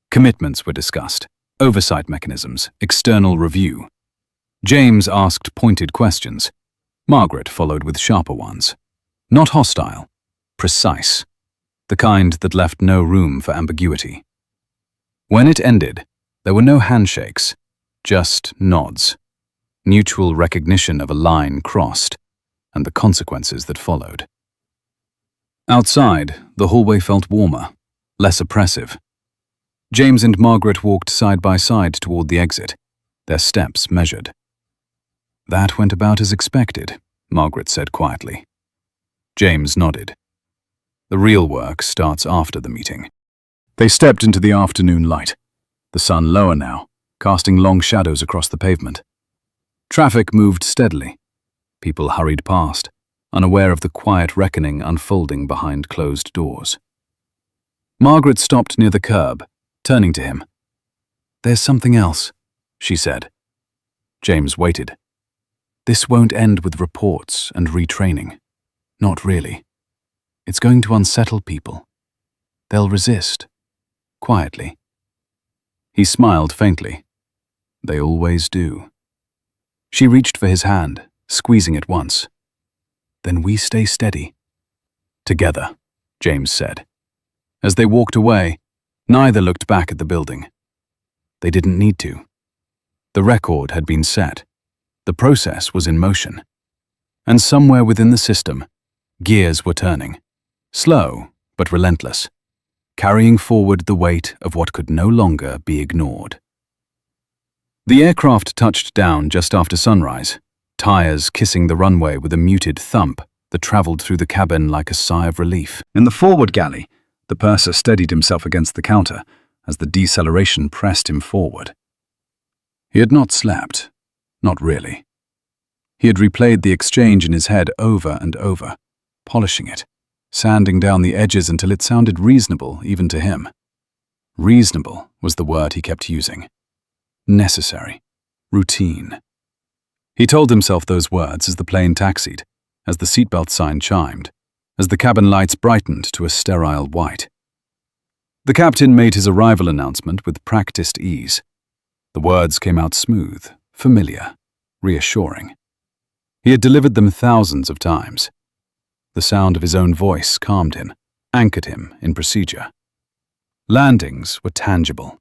Commitments were discussed, oversight mechanisms, external review. James asked pointed questions. Margaret followed with sharper ones. Not hostile, precise, the kind that left no room for ambiguity. When it ended, there were no handshakes, just nods, mutual recognition of a line crossed, and the consequences that followed. Outside, the hallway felt warmer, less oppressive. James and Margaret walked side by side toward the exit, their steps measured. "That went about as expected," Margaret said quietly. James nodded. "The real work starts after the meeting." They stepped into the afternoon light, the sun lower now, casting long shadows across the pavement. Traffic moved steadily. People hurried past, unaware of the quiet reckoning unfolding behind closed doors. Margaret stopped near the curb, turning to him. "There's something else," she said. James waited. "This won't end with reports and retraining. Not really. It's going to unsettle people. They'll resist. Quietly." He smiled faintly. "They always do." She reached for his hand, squeezing it once. "Then we stay steady." "Together," James said. As they walked away, neither looked back at the building. They didn't need to. The record had been set. The process was in motion. And somewhere within the system, gears were turning. Slow, but relentless, carrying forward the weight of what could no longer be ignored. The aircraft touched down just after sunrise, tires kissing the runway with a muted thump that traveled through the cabin like a sigh of relief. In the forward galley, the purser steadied himself against the counter as the deceleration pressed him forward. He had not slept, not really. He had replayed the exchange in his head over and over, polishing it, sanding down the edges until it sounded reasonable even to him. Reasonable was the word he kept using. Necessary. Routine. He told himself those words as the plane taxied, as the seatbelt sign chimed, as the cabin lights brightened to a sterile white. The captain made his arrival announcement with practiced ease. The words came out smooth, familiar, reassuring. He had delivered them thousands of times. The sound of his own voice calmed him, anchored him in procedure. Landings were tangible.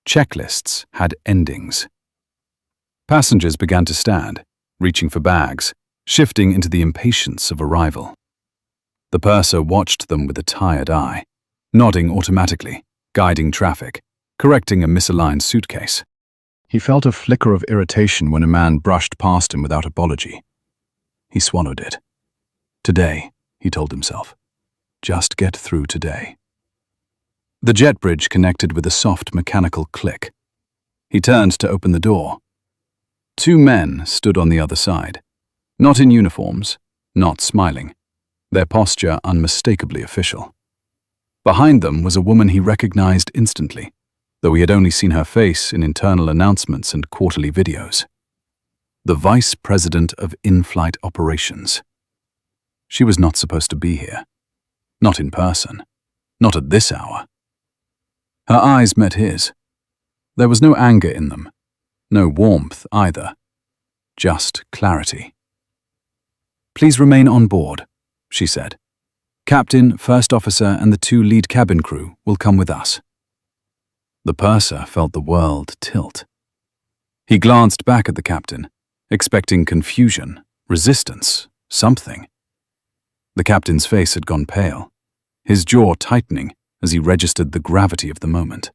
Checklists had endings. Passengers began to stand, reaching for bags, shifting into the impatience of arrival. The purser watched them with a tired eye, nodding automatically, guiding traffic, correcting a misaligned suitcase. He felt a flicker of irritation when a man brushed past him without apology. He swallowed it. Today, he told himself. Just get through today. The jet bridge connected with a soft mechanical click. He turned to open the door. Two men stood on the other side, not in uniforms, not smiling, their posture unmistakably official. Behind them was a woman he recognized instantly, though he had only seen her face in internal announcements and quarterly videos. The Vice President of In-Flight Operations. She was not supposed to be here. Not in person. Not at this hour. Her eyes met his. There was no anger in them. No warmth either. Just clarity. "Please remain on board," she said. "Captain, first officer, and the two lead cabin crew will come with us." The purser felt the world tilt. He glanced back at the captain, expecting confusion, resistance, something. The captain's face had gone pale, his jaw tightening as he registered the gravity of the moment.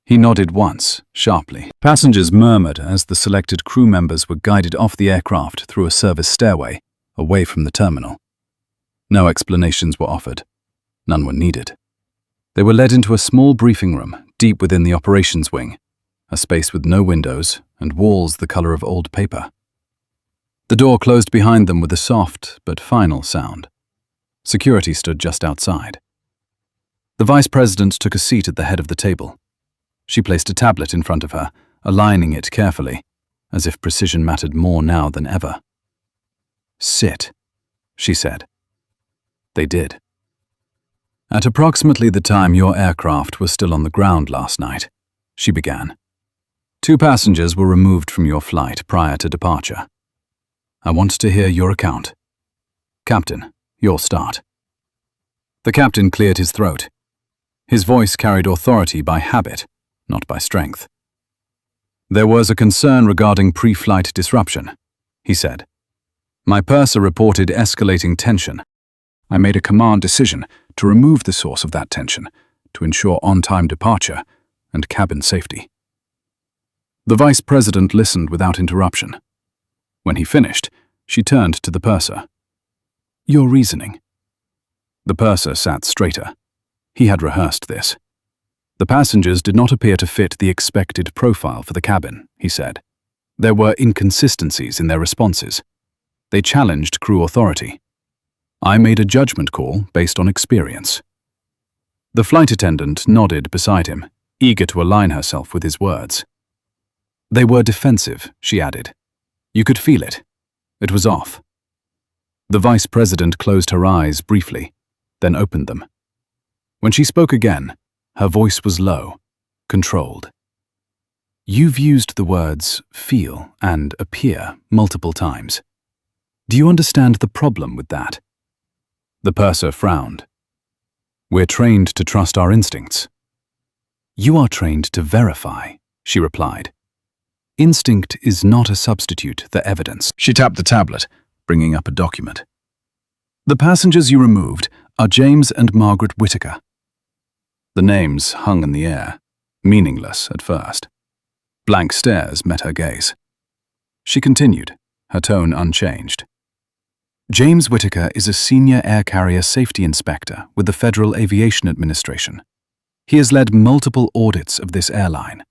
He nodded once, sharply. Passengers murmured as the selected crew members were guided off the aircraft through a service stairway, away from the terminal. No explanations were offered. None were needed. They were led into a small briefing room deep within the operations wing, a space with no windows and walls the color of old paper. The door closed behind them with a soft but final sound. Security stood just outside. The vice president took a seat at the head of the table. She placed a tablet in front of her, aligning it carefully, as if precision mattered more now than ever. "Sit," she said. They did. "At approximately the time your aircraft was still on the ground last night," she began, "two passengers were removed from your flight prior to departure. I want to hear your account. Captain, your start." The captain cleared his throat. His voice carried authority by habit, not by strength. "There was a concern regarding pre-flight disruption," he said. "My purser reported escalating tension. I made a command decision to remove the source of that tension to ensure on-time departure and cabin safety." The vice president listened without interruption. When he finished, she turned to the purser. "Your reasoning." The purser sat straighter. He had rehearsed this. The passengers did not appear to fit the expected profile for the cabin, he said. There were inconsistencies in their responses. They challenged crew authority. I made a judgment call based on experience. The flight attendant nodded beside him, eager to align herself with his words. They were defensive, she added. You could feel it. It was off. The vice president closed her eyes briefly, then opened them. When she spoke again, her voice was low, controlled. You've used the words feel and appear multiple times. Do you understand the problem with that? The purser frowned. We're trained to trust our instincts. You are trained to verify, she replied. Instinct is not a substitute for evidence. She tapped the tablet, bringing up a document. The passengers you removed are James and Margaret Whittaker. The names hung in the air, meaningless at first. Blank stares met her gaze. She continued, her tone unchanged. James Whittaker is a senior air carrier safety inspector with the Federal Aviation Administration. He has led multiple audits of this airline.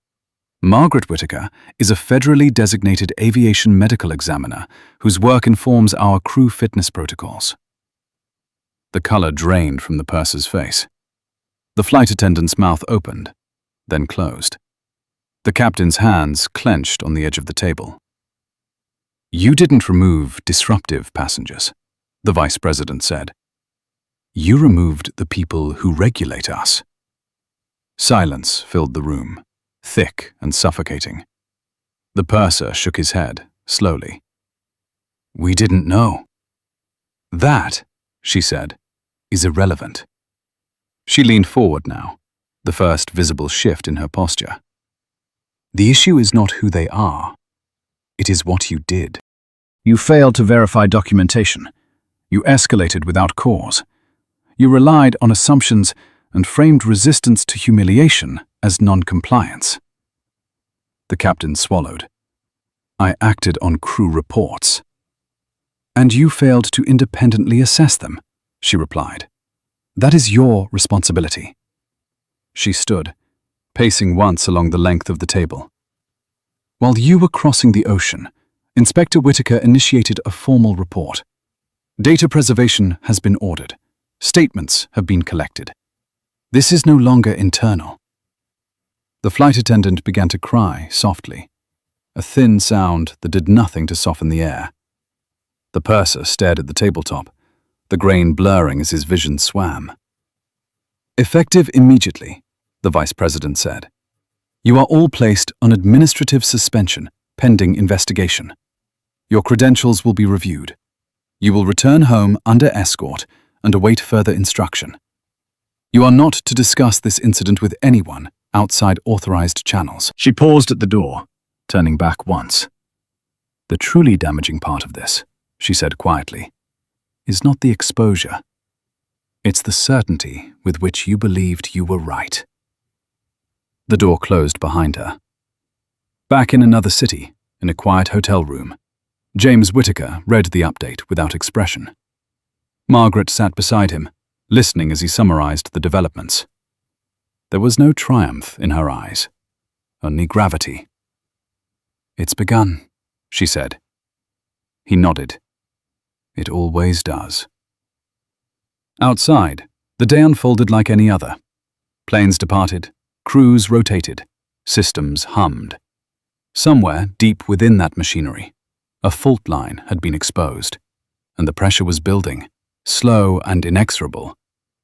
Margaret Whittaker is a federally designated aviation medical examiner whose work informs our crew fitness protocols. The color drained from the purser's face. The flight attendant's mouth opened, then closed. The captain's hands clenched on the edge of the table. You didn't remove disruptive passengers, the vice president said. You removed the people who regulate us. Silence filled the room, thick and suffocating. The purser shook his head, slowly. We didn't know. That, she said, is irrelevant. She leaned forward now, the first visible shift in her posture. The issue is not who they are. It is what you did. You failed to verify documentation. You escalated without cause. You relied on assumptions and framed resistance to humiliation as non-compliance. The captain swallowed. I acted on crew reports. And you failed to independently assess them, she replied. That is your responsibility. She stood, pacing once along the length of the table. While you were crossing the ocean, Inspector Whittaker initiated a formal report. Data preservation has been ordered. Statements have been collected. This is no longer internal. The flight attendant began to cry softly, a thin sound that did nothing to soften the air. The purser stared at the tabletop, the grain blurring as his vision swam. Effective immediately, the vice president said. You are all placed on administrative suspension, pending investigation. Your credentials will be reviewed. You will return home under escort and await further instruction. You are not to discuss this incident with anyone outside authorized channels. She paused at the door, turning back once. The truly damaging part of this, she said quietly, is not the exposure. It's the certainty with which you believed you were right. The door closed behind her. Back in another city, in a quiet hotel room, James Whittaker read the update without expression. Margaret sat beside him, listening as he summarized the developments. There was no triumph in her eyes, only gravity. It's begun, she said. He nodded. It always does. Outside, the day unfolded like any other. Planes departed, crews rotated, systems hummed. Somewhere deep within that machinery, a fault line had been exposed, and the pressure was building, slow and inexorable,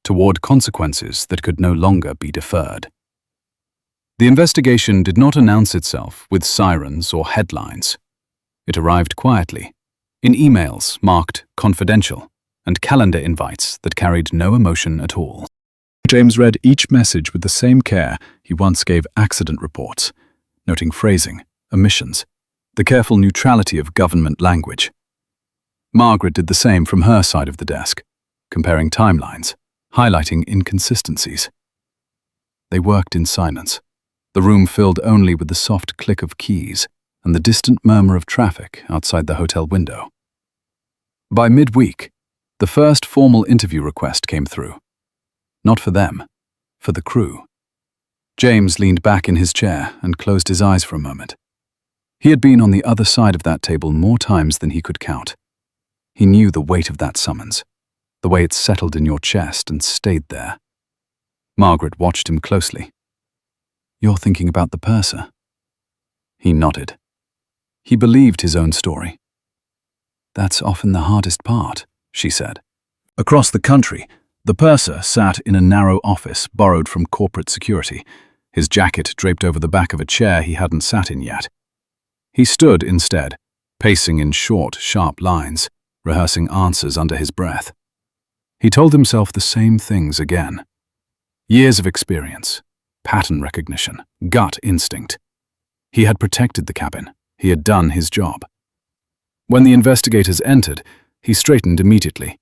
toward consequences that could no longer be deferred. The investigation did not announce itself with sirens or headlines. It arrived quietly, in emails marked confidential and calendar invites that carried no emotion at all. James read each message with the same care he once gave accident reports, noting phrasing, omissions, the careful neutrality of government language. Margaret did the same from her side of the desk, comparing timelines, highlighting inconsistencies. They worked in silence, the room filled only with the soft click of keys and the distant murmur of traffic outside the hotel window. By midweek, the first formal interview request came through. Not for them, for the crew. James leaned back in his chair and closed his eyes for a moment. He had been on the other side of that table more times than he could count. He knew the weight of that summons, the way it settled in your chest and stayed there. Margaret watched him closely. "You're thinking about the purser?" He nodded. He believed his own story. "That's often the hardest part," she said. Across the country, the purser sat in a narrow office borrowed from corporate security, his jacket draped over the back of a chair he hadn't sat in yet. He stood instead, pacing in short, sharp lines, rehearsing answers under his breath. He told himself the same things again. Years of experience, pattern recognition, gut instinct. He had protected the cabin. He had done his job. When the investigators entered, he straightened immediately,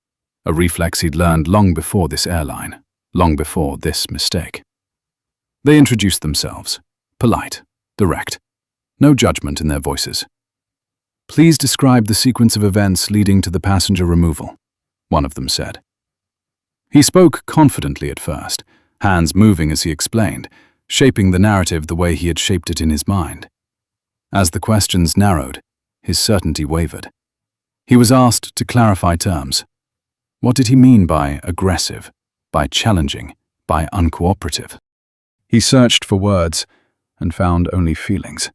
a reflex he'd learned long before this airline, long before this mistake. They introduced themselves, polite, direct, no judgment in their voices. "Please describe the sequence of events leading to the passenger removal," one of them said. He spoke confidently at first, hands moving as he explained, shaping the narrative the way he had shaped it in his mind. As the questions narrowed, his certainty wavered. He was asked to clarify terms. What did he mean by aggressive, by challenging, by uncooperative? He searched for words and found only feelings.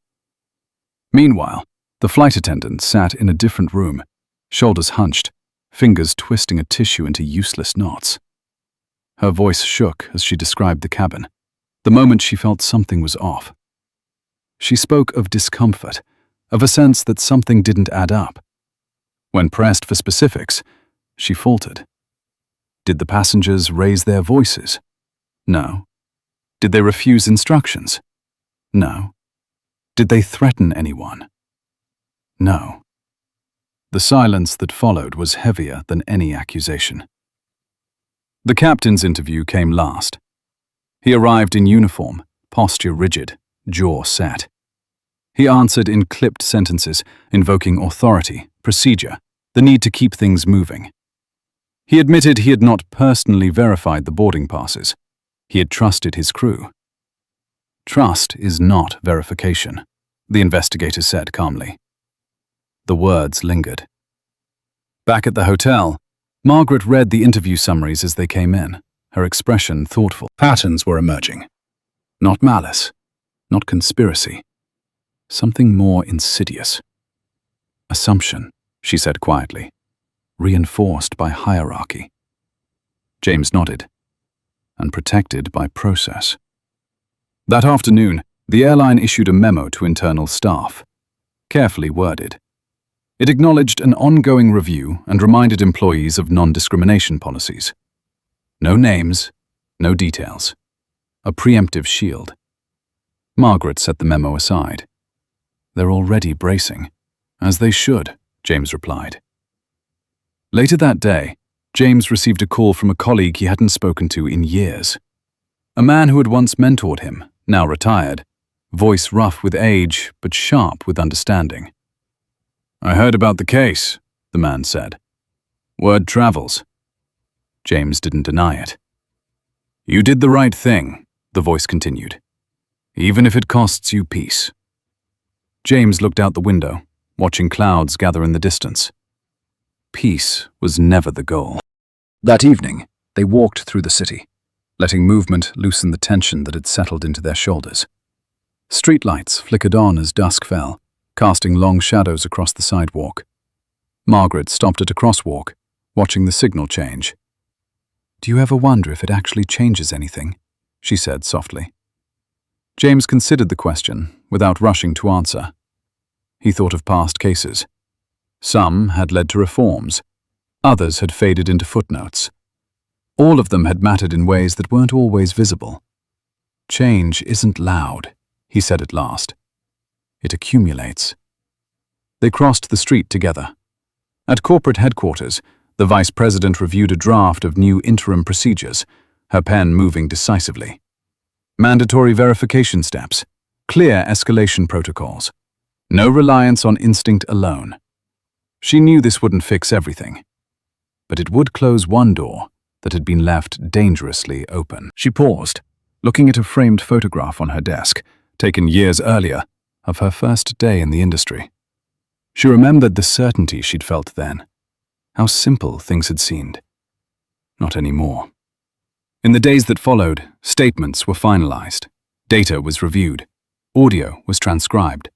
Meanwhile, the flight attendant sat in a different room, shoulders hunched, fingers twisting a tissue into useless knots. Her voice shook as she described the cabin, the moment she felt something was off. She spoke of discomfort, of a sense that something didn't add up. When pressed for specifics, she faltered. Did the passengers raise their voices? No. Did they refuse instructions? No. Did they threaten anyone? No. The silence that followed was heavier than any accusation. The captain's interview came last. He arrived in uniform, posture rigid, jaw set. He answered in clipped sentences, invoking authority, procedure, the need to keep things moving. He admitted he had not personally verified the boarding passes. He had trusted his crew. "Trust is not verification," the investigator said calmly. The words lingered. Back at the hotel, Margaret read the interview summaries as they came in, her expression thoughtful. Patterns were emerging. Not malice, not conspiracy. Something more insidious. Assumption, she said quietly, reinforced by hierarchy. James nodded, and protected by process. That afternoon, the airline issued a memo to internal staff, carefully worded. It acknowledged an ongoing review and reminded employees of non-discrimination policies. No names, no details. A preemptive shield. Margaret set the memo aside. "They're already bracing." "As they should," James replied. Later that day, James received a call from a colleague he hadn't spoken to in years. A man who had once mentored him, now retired, voice rough with age but sharp with understanding. "I heard about the case," the man said. "Word travels." James didn't deny it. "You did the right thing," the voice continued, "even if it costs you peace." James looked out the window, watching clouds gather in the distance. Peace was never the goal. That evening, they walked through the city, letting movement loosen the tension that had settled into their shoulders. Streetlights flickered on as dusk fell, casting long shadows across the sidewalk. Margaret stopped at a crosswalk, watching the signal change. "Do you ever wonder if it actually changes anything?" she said softly. James considered the question without rushing to answer. He thought of past cases. Some had led to reforms. Others had faded into footnotes. All of them had mattered in ways that weren't always visible. "Change isn't loud," he said at last. "It accumulates." They crossed the street together. At corporate headquarters, the vice president reviewed a draft of new interim procedures, her pen moving decisively. Mandatory verification steps, clear escalation protocols, no reliance on instinct alone. She knew this wouldn't fix everything, but it would close one door that had been left dangerously open. She paused, looking at a framed photograph on her desk, taken years earlier, of her first day in the industry. She remembered the certainty she'd felt then, how simple things had seemed. Not anymore. In the days that followed, statements were finalized, data was reviewed, audio was transcribed.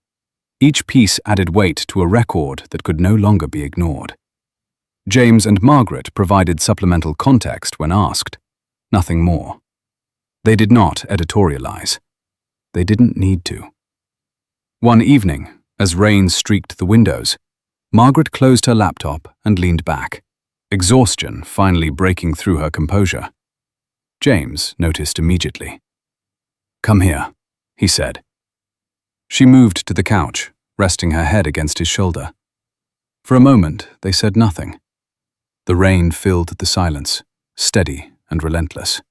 Each piece added weight to a record that could no longer be ignored. James and Margaret provided supplemental context when asked, nothing more. They did not editorialize. They didn't need to. One evening, as rain streaked the windows, Margaret closed her laptop and leaned back, exhaustion finally breaking through her composure. James noticed immediately. "Come here," he said. She moved to the couch, resting her head against his shoulder. For a moment, they said nothing. The rain filled the silence, steady and relentless.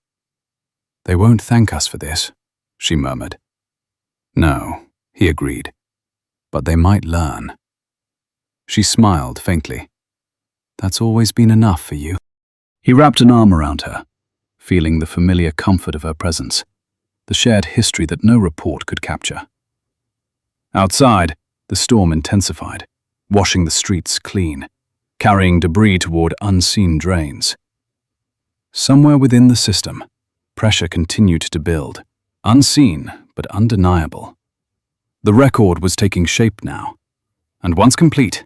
"They won't thank us for this," she murmured. "No," he agreed, "but they might learn." She smiled faintly. "That's always been enough for you." He wrapped an arm around her, feeling the familiar comfort of her presence, the shared history that no report could capture. Outside, the storm intensified, washing the streets clean, carrying debris toward unseen drains. Somewhere within the system, pressure continued to build, unseen but undeniable. The record was taking shape now, and once complete,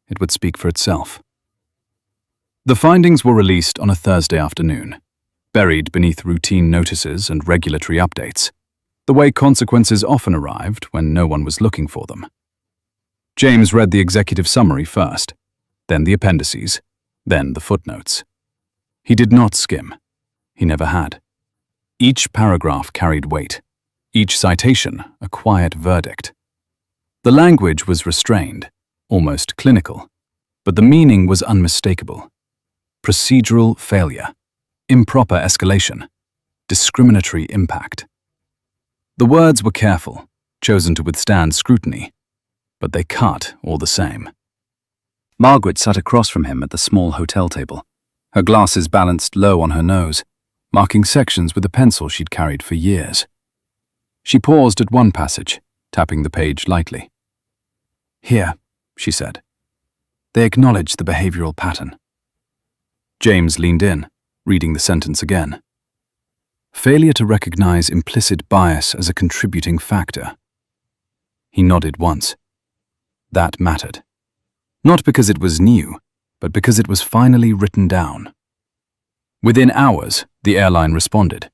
it would speak for itself. The findings were released on a Thursday afternoon, buried beneath routine notices and regulatory updates, the way consequences often arrived when no one was looking for them. James read the executive summary first, then the appendices, then the footnotes. He did not skim. He never had. Each paragraph carried weight, each citation a quiet verdict. The language was restrained, almost clinical, but the meaning was unmistakable. Procedural failure, improper escalation, discriminatory impact. The words were careful, chosen to withstand scrutiny, but they cut all the same. Margaret sat across from him at the small hotel table, her glasses balanced low on her nose, marking sections with a pencil she'd carried for years. She paused at one passage, tapping the page lightly. "Here," she said. "They acknowledge the behavioral pattern." James leaned in, reading the sentence again. Failure to recognize implicit bias as a contributing factor. He nodded once. That mattered. Not because it was new, but because it was finally written down. Within hours, the airline responded.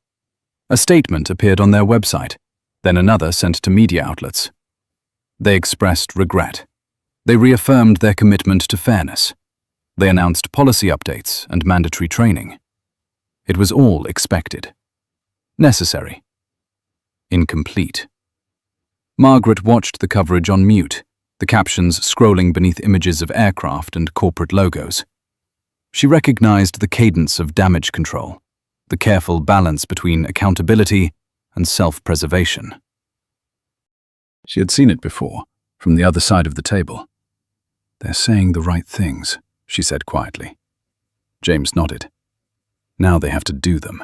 A statement appeared on their website, then another sent to media outlets. They expressed regret. They reaffirmed their commitment to fairness. They announced policy updates and mandatory training. It was all expected. Necessary. Incomplete. Margaret watched the coverage on mute, the captions scrolling beneath images of aircraft and corporate logos. She recognized the cadence of damage control, the careful balance between accountability and self-preservation. She had seen it before, from the other side of the table. "They're saying the right things," she said quietly. James nodded. "Now they have to do them."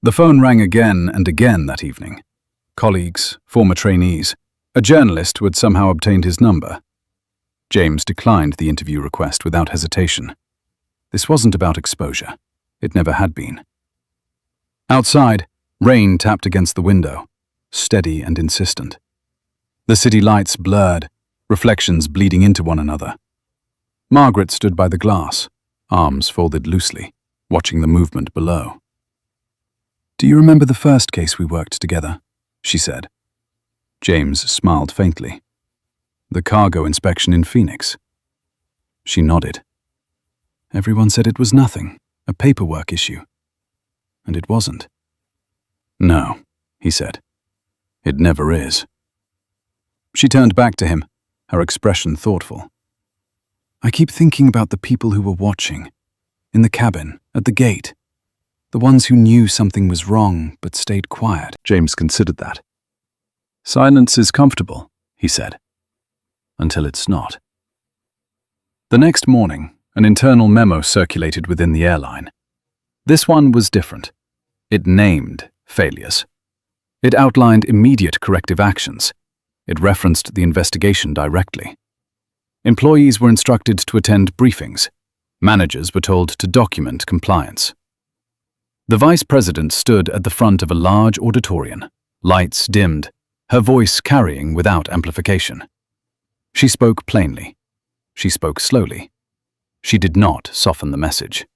The phone rang again and again that evening. Colleagues, former trainees, a journalist who had somehow obtained his number. James declined the interview request without hesitation. This wasn't about exposure. It never had been. Outside, rain tapped against the window, steady and insistent. The city lights blurred, reflections bleeding into one another. Margaret stood by the glass, arms folded loosely, watching the movement below. "Do you remember the first case we worked together?" she said. James smiled faintly. "The cargo inspection in Phoenix." She nodded. "Everyone said it was nothing, a paperwork issue." And it wasn't. "No," he said. "It never is." She turned back to him, her expression thoughtful. "I keep thinking about the people who were watching, in the cabin, at the gate, the ones who knew something was wrong but stayed quiet." James considered that. "Silence is comfortable," he said, "until it's not." The next morning, an internal memo circulated within the airline. This one was different. It named failures. It outlined immediate corrective actions. It referenced the investigation directly. Employees were instructed to attend briefings. Managers were told to document compliance. The vice president stood at the front of a large auditorium, lights dimmed, her voice carrying without amplification. She spoke plainly. She spoke slowly. She did not soften the message.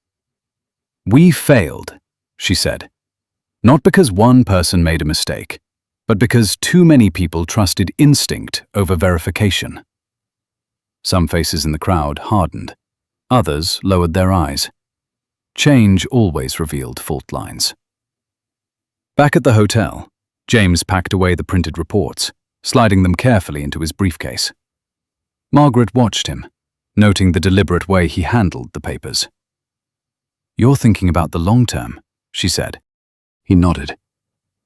"We failed," she said, "not because one person made a mistake, but because too many people trusted instinct over verification." Some faces in the crowd hardened. Others lowered their eyes. Change always revealed fault lines. Back at the hotel, James packed away the printed reports, sliding them carefully into his briefcase. Margaret watched him, noting the deliberate way he handled the papers. "You're thinking about the long term," she said. He nodded.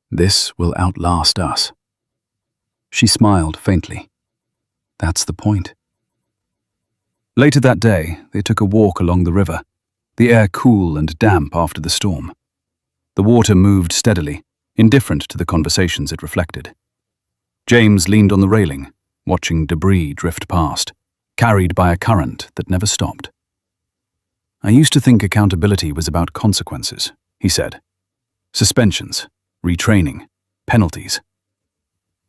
"This will outlast us." She smiled faintly. "That's the point." Later that day, they took a walk along the river, the air cool and damp after the storm. The water moved steadily, indifferent to the conversations it reflected. James leaned on the railing, watching debris drift past, carried by a current that never stopped. "I used to think accountability was about consequences," he said. "Suspensions, retraining, penalties."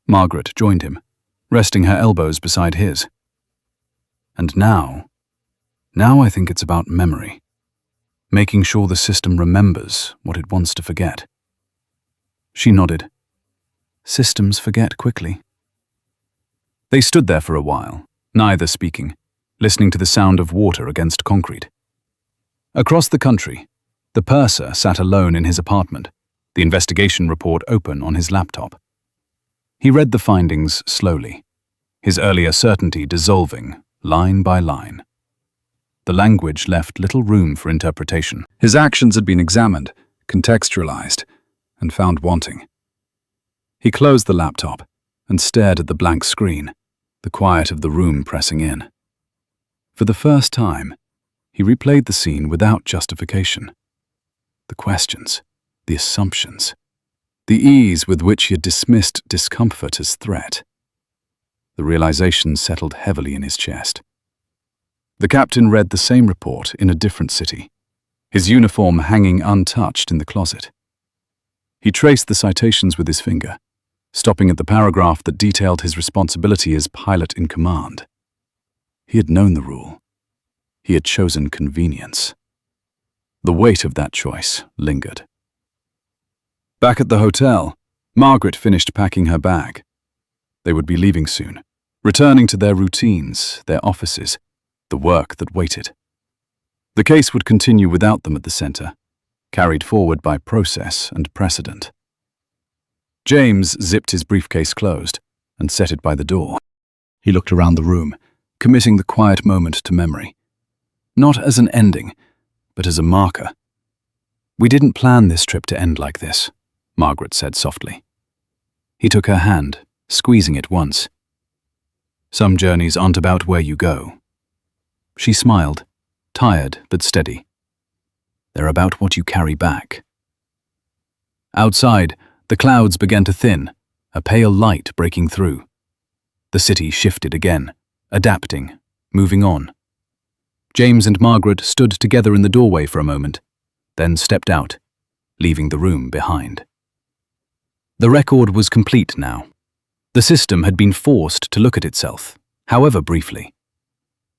Margaret joined him, resting her elbows beside his. "And now I think it's about memory, making sure the system remembers what it wants to forget." She nodded. "Systems forget quickly." They stood there for a while, neither speaking, listening to the sound of water against concrete. Across the country, the purser sat alone in his apartment, the investigation report open on his laptop. He read the findings slowly, his earlier certainty dissolving line by line. The language left little room for interpretation. His actions had been examined, contextualized, and found wanting. He closed the laptop and stared at the blank screen, the quiet of the room pressing in. For the first time, he replayed the scene without justification. The questions, the assumptions, the ease with which he had dismissed discomfort as threat. The realization settled heavily in his chest. The captain read the same report in a different city, his uniform hanging untouched in the closet. He traced the citations with his finger, stopping at the paragraph that detailed his responsibility as pilot in command. He had known the rule. He had chosen convenience. The weight of that choice lingered. Back at the hotel, Margaret finished packing her bag. They would be leaving soon, returning to their routines, their offices, the work that waited. The case would continue without them at the center, carried forward by process and precedent. James zipped his briefcase closed and set it by the door. He looked around the room, committing the quiet moment to memory. Not as an ending, but as a marker. "We didn't plan this trip to end like this," Margaret said softly. He took her hand, squeezing it once. "Some journeys aren't about where you go." She smiled, tired but steady. "They're about what you carry back." Outside, the clouds began to thin, a pale light breaking through. The city shifted again, adapting, moving on. James and Margaret stood together in the doorway for a moment, then stepped out, leaving the room behind. The record was complete now. The system had been forced to look at itself, however briefly.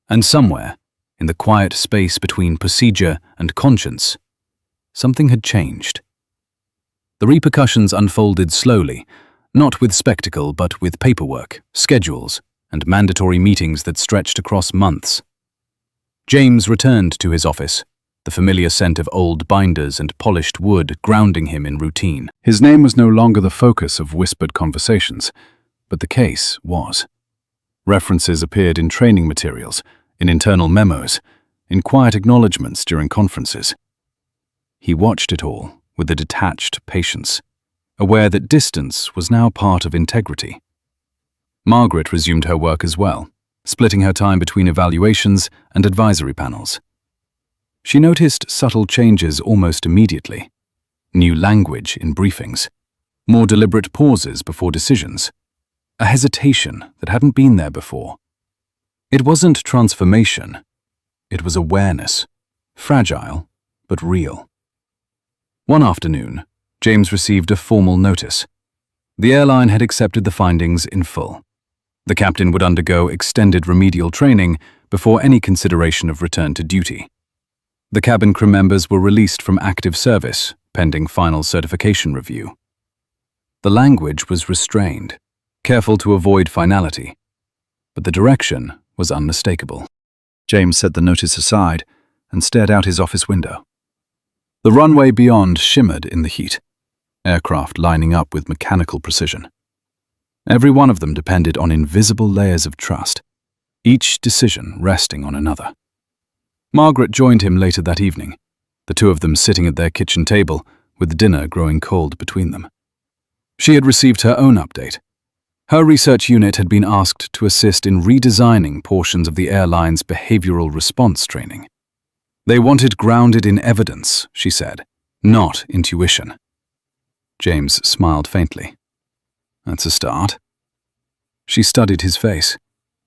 And somewhere, in the quiet space between procedure and conscience, something had changed. The repercussions unfolded slowly, not with spectacle but with paperwork, schedules, and mandatory meetings that stretched across months. James returned to his office, the familiar scent of old binders and polished wood grounding him in routine. His name was no longer the focus of whispered conversations, but the case was. References appeared in training materials, in internal memos, in quiet acknowledgements during conferences. He watched it all with a detached patience, aware that distance was now part of integrity. Margaret resumed her work as well, splitting her time between evaluations and advisory panels. She noticed subtle changes almost immediately. new language in briefings, more deliberate pauses before decisions, a hesitation that hadn't been there before. It wasn't transformation, it was awareness, fragile but real. One afternoon, James received a formal notice. The airline had accepted the findings in full. The captain would undergo extended remedial training before any consideration of return to duty. The cabin crew members were released from active service, pending final certification review. The language was restrained, careful to avoid finality, but the direction was unmistakable. James set the notice aside and stared out his office window. The runway beyond shimmered in the heat, aircraft lining up with mechanical precision. Every one of them depended on invisible layers of trust, each decision resting on another. Margaret joined him later that evening, the two of them sitting at their kitchen table, with dinner growing cold between them. She had received her own update. Her research unit had been asked to assist in redesigning portions of the airline's behavioral response training. They wanted grounded in evidence, she said, not intuition. James smiled faintly. That's a start. She studied his face,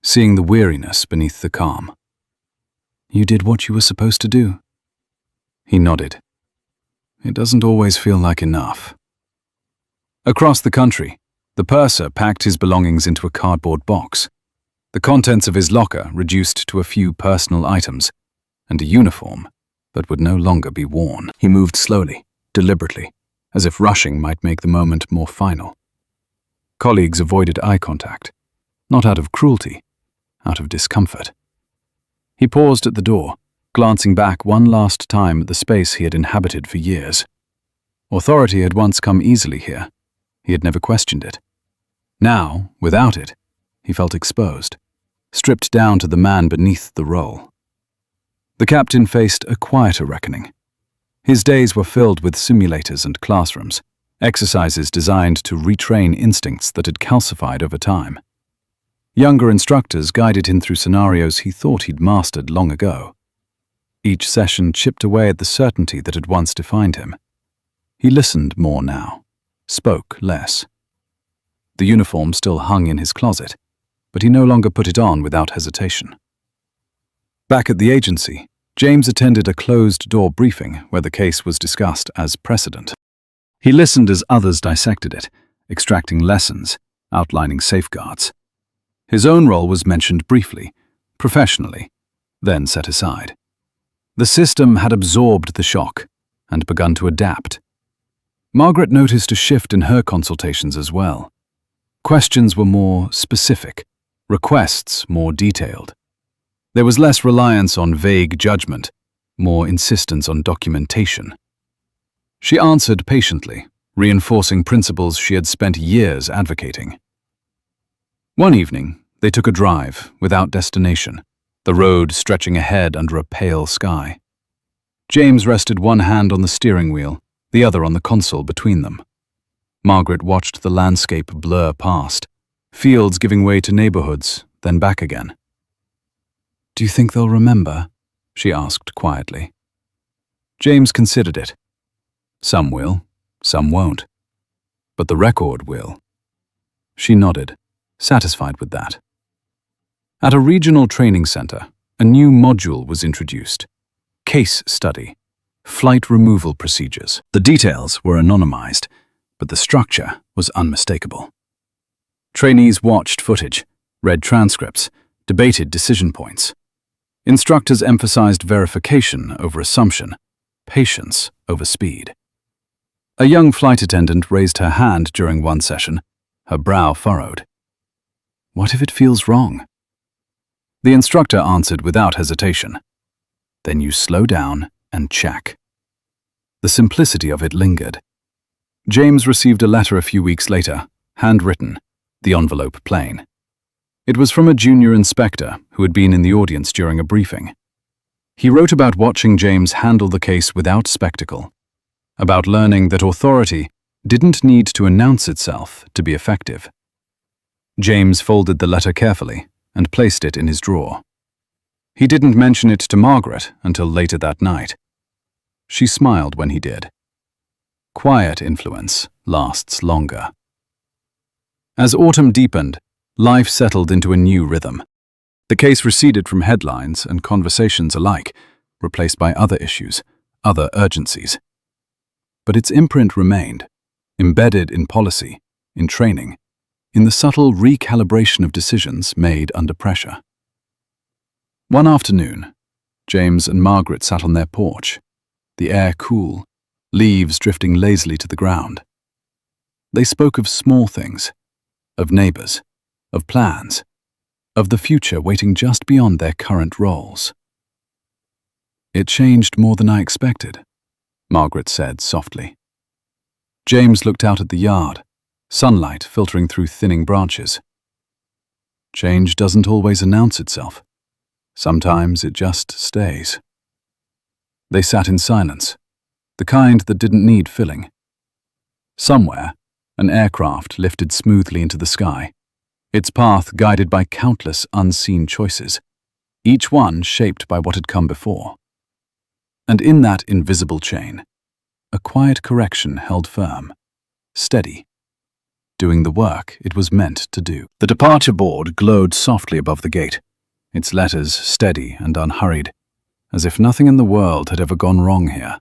seeing the weariness beneath the calm. You did what you were supposed to do. He nodded. It doesn't always feel like enough. Across the country, the purser packed his belongings into a cardboard box. The contents of his locker reduced to a few personal items, and a uniform that would no longer be worn. He moved slowly, deliberately, as if rushing might make the moment more final. Colleagues avoided eye contact, not out of cruelty, out of discomfort. He paused at the door, glancing back one last time at the space he had inhabited for years. Authority had once come easily here. He had never questioned it. Now, without it, he felt exposed, stripped down to the man beneath the role. The captain faced a quieter reckoning. His days were filled with simulators and classrooms, exercises designed to retrain instincts that had calcified over time. Younger instructors guided him through scenarios he thought he'd mastered long ago. Each session chipped away at the certainty that had once defined him. He listened more now, spoke less. The uniform still hung in his closet, but he no longer put it on without hesitation. Back at the agency, James attended a closed-door briefing where the case was discussed as precedent. He listened as others dissected it, extracting lessons, outlining safeguards. His own role was mentioned briefly, professionally, then set aside. The system had absorbed the shock and begun to adapt. Margaret noticed a shift in her consultations as well. Questions were more specific, requests more detailed. There was less reliance on vague judgment, more insistence on documentation. She answered patiently, reinforcing principles she had spent years advocating. One evening, they took a drive without destination, the road stretching ahead under a pale sky. James rested one hand on the steering wheel, the other on the console between them. Margaret watched the landscape blur past, fields giving way to neighborhoods, then back again. "Do you think they'll remember?" she asked quietly. James considered it. Some will, some won't. But the record will. She nodded, satisfied with that. At a regional training center, a new module was introduced. Case study. Flight removal procedures. The details were anonymized, but the structure was unmistakable. Trainees watched footage, read transcripts, debated decision points. Instructors emphasized verification over assumption, patience over speed. A young flight attendant raised her hand during one session, her brow furrowed. "What if it feels wrong?" The instructor answered without hesitation. "Then you slow down and check." The simplicity of it lingered. James received a letter a few weeks later, handwritten, the envelope plain. It was from a junior inspector who had been in the audience during a briefing. He wrote about watching James handle the case without spectacle, about learning that authority didn't need to announce itself to be effective. James folded the letter carefully and placed it in his drawer. He didn't mention it to Margaret until later that night. She smiled when he did. Quiet influence lasts longer. As autumn deepened, life settled into a new rhythm. The case receded from headlines and conversations alike, replaced by other issues, other urgencies. But its imprint remained, embedded in policy, in training, in the subtle recalibration of decisions made under pressure. One afternoon, James and Margaret sat on their porch, the air cool, leaves drifting lazily to the ground. They spoke of small things, of neighbors, of plans, of the future waiting just beyond their current roles. "It changed more than I expected," Margaret said softly. James looked out at the yard, sunlight filtering through thinning branches. "Change doesn't always announce itself. Sometimes it just stays." They sat in silence, the kind that didn't need filling. Somewhere, an aircraft lifted smoothly into the sky, its path guided by countless unseen choices, each one shaped by what had come before. And in that invisible chain, a quiet correction held firm, steady, doing the work it was meant to do. The departure board glowed softly above the gate, its letters steady and unhurried, as if nothing in the world had ever gone wrong here.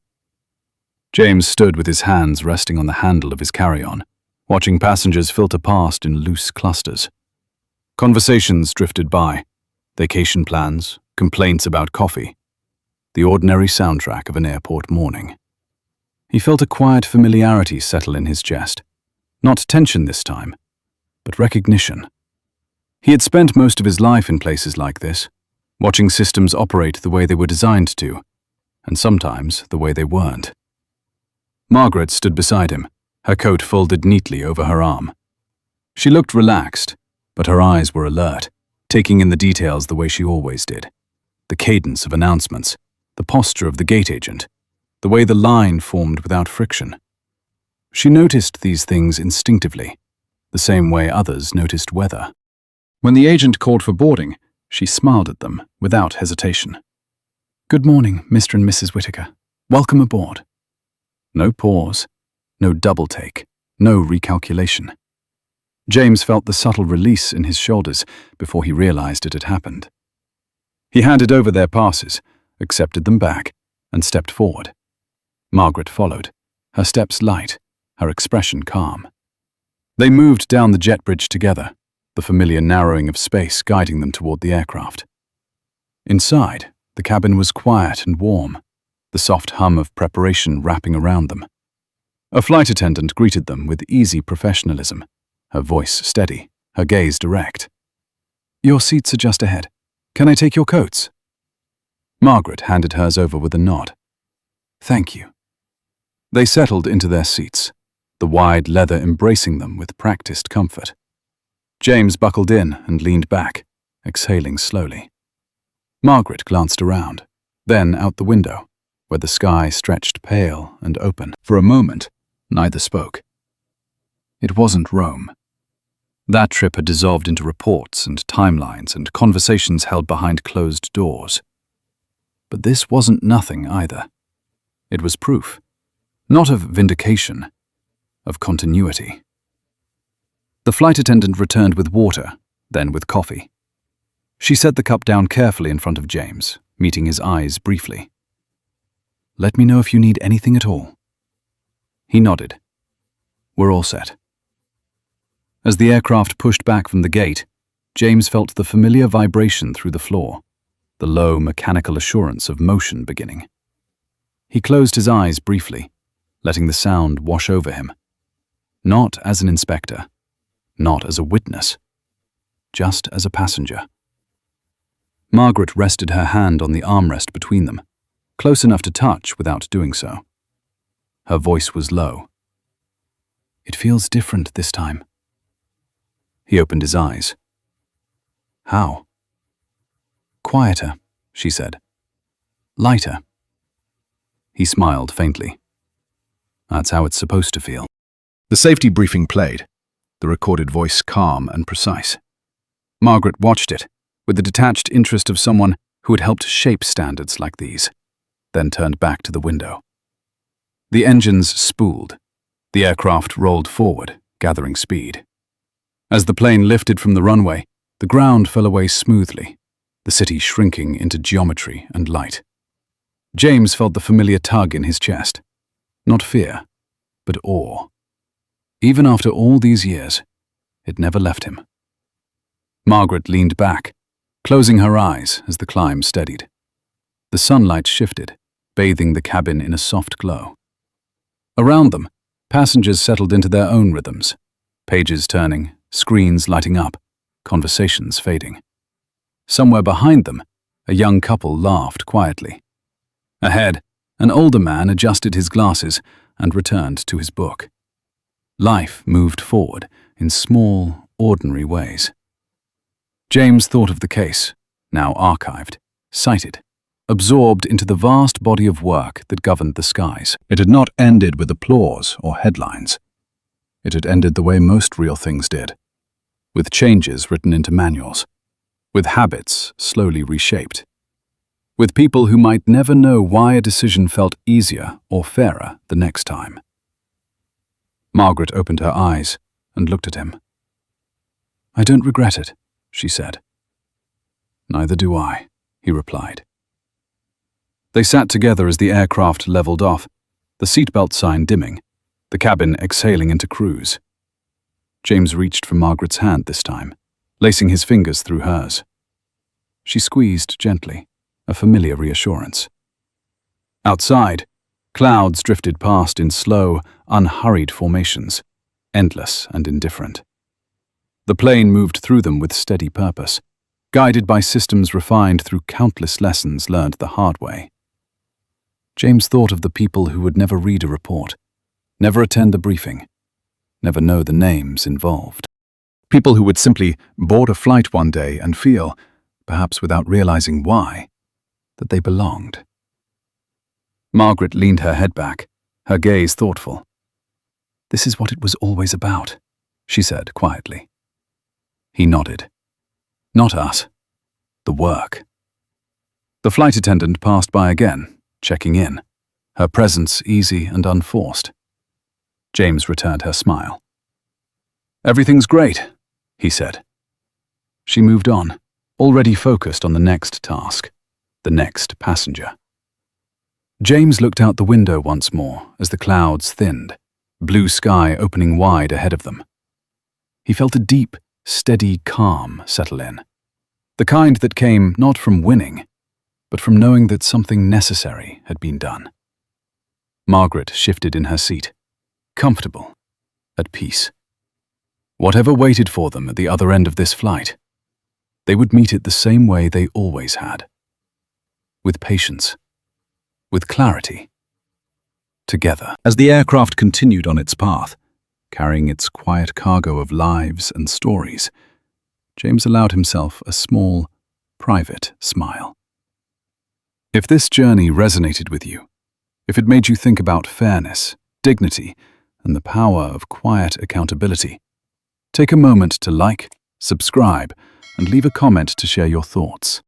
James stood with his hands resting on the handle of his carry-on, watching passengers filter past in loose clusters. Conversations drifted by, vacation plans, complaints about coffee, the ordinary soundtrack of an airport morning. He felt a quiet familiarity settle in his chest, not tension this time, but recognition. He had spent most of his life in places like this, watching systems operate the way they were designed to, and sometimes the way they weren't. Margaret stood beside him, her coat folded neatly over her arm. She looked relaxed, but her eyes were alert, taking in the details the way she always did. The cadence of announcements, the posture of the gate agent, the way the line formed without friction. She noticed these things instinctively, the same way others noticed weather. When the agent called for boarding, she smiled at them without hesitation. "Good morning, Mr. and Mrs. Whittaker. Welcome aboard." No pause, no double take, no recalculation. James felt the subtle release in his shoulders before he realized it had happened. He handed over their passes, accepted them back, and stepped forward. Margaret followed, her steps light, her expression calm. They moved down the jet bridge together, the familiar narrowing of space guiding them toward the aircraft. Inside, the cabin was quiet and warm, the soft hum of preparation wrapping around them. A flight attendant greeted them with easy professionalism, her voice steady, her gaze direct. "Your seats are just ahead. Can I take your coats?" Margaret handed hers over with a nod. "Thank you." They settled into their seats, the wide leather embracing them with practiced comfort. James buckled in and leaned back, exhaling slowly. Margaret glanced around, then out the window, where the sky stretched pale and open. For a moment, neither spoke. It wasn't Rome. That trip had dissolved into reports and timelines and conversations held behind closed doors. But this wasn't nothing either. It was proof, not of vindication, of continuity. The flight attendant returned with water, then with coffee. She set the cup down carefully in front of James, meeting his eyes briefly. "Let me know if you need anything at all." He nodded. "We're all set." As the aircraft pushed back from the gate, James felt the familiar vibration through the floor, the low mechanical assurance of motion beginning. He closed his eyes briefly, letting the sound wash over him. Not as an inspector, not as a witness, just as a passenger. Margaret rested her hand on the armrest between them, close enough to touch without doing so. Her voice was low. "It feels different this time." He opened his eyes. "How?" "Quieter," she said. "Lighter." He smiled faintly. "That's how it's supposed to feel." The safety briefing played, the recorded voice calm and precise. Margaret watched it, with the detached interest of someone who had helped shape standards like these, then turned back to the window. The engines spooled, The aircraft rolled forward, gathering speed. As the plane lifted from the runway, the ground fell away smoothly, the city shrinking into geometry and light. James felt the familiar tug in his chest. Not fear, but awe. Even after all these years, it never left him. Margaret leaned back, closing her eyes as the climb steadied. The sunlight shifted, bathing the cabin in a soft glow. Around them, passengers settled into their own rhythms, pages turning, screens lighting up, conversations fading. Somewhere behind them, a young couple laughed quietly. Ahead, an older man adjusted his glasses and returned to his book. Life moved forward in small, ordinary ways. James thought of the case, now archived, cited, absorbed into the vast body of work that governed the skies. It had not ended with applause or headlines. It had ended the way most real things did, with changes written into manuals, with habits slowly reshaped, with people who might never know why a decision felt easier or fairer the next time. Margaret opened her eyes and looked at him. "I don't regret it," she said. "Neither do I," he replied. They sat together as the aircraft leveled off, the seatbelt sign dimming, the cabin exhaling into cruise. James reached for Margaret's hand this time, lacing his fingers through hers. She squeezed gently, a familiar reassurance. Outside, clouds drifted past in slow, unhurried formations, endless and indifferent. The plane moved through them with steady purpose, guided by systems refined through countless lessons learned the hard way. James thought of the people who would never read a report, never attend a briefing, never know the names involved. People who would simply board a flight one day and feel, perhaps without realizing why, that they belonged. Margaret leaned her head back, her gaze thoughtful. "This is what it was always about," she said quietly. He nodded. "Not us. The work." The flight attendant passed by again, checking in, her presence easy and unforced. James returned her smile. "Everything's great," he said. She moved on, already focused on the next task, the next passenger. James looked out the window once more as the clouds thinned, blue sky opening wide ahead of them. He felt a deep, steady calm settle in, the kind that came not from winning, but from knowing that something necessary had been done. Margaret shifted in her seat, comfortable, at peace. Whatever waited for them at the other end of this flight, they would meet it the same way they always had. With patience, with clarity, together. As the aircraft continued on its path, carrying its quiet cargo of lives and stories, James allowed himself a small, private smile. If this journey resonated with you, if it made you think about fairness, dignity, and the power of quiet accountability, take a moment to like, subscribe, and leave a comment to share your thoughts.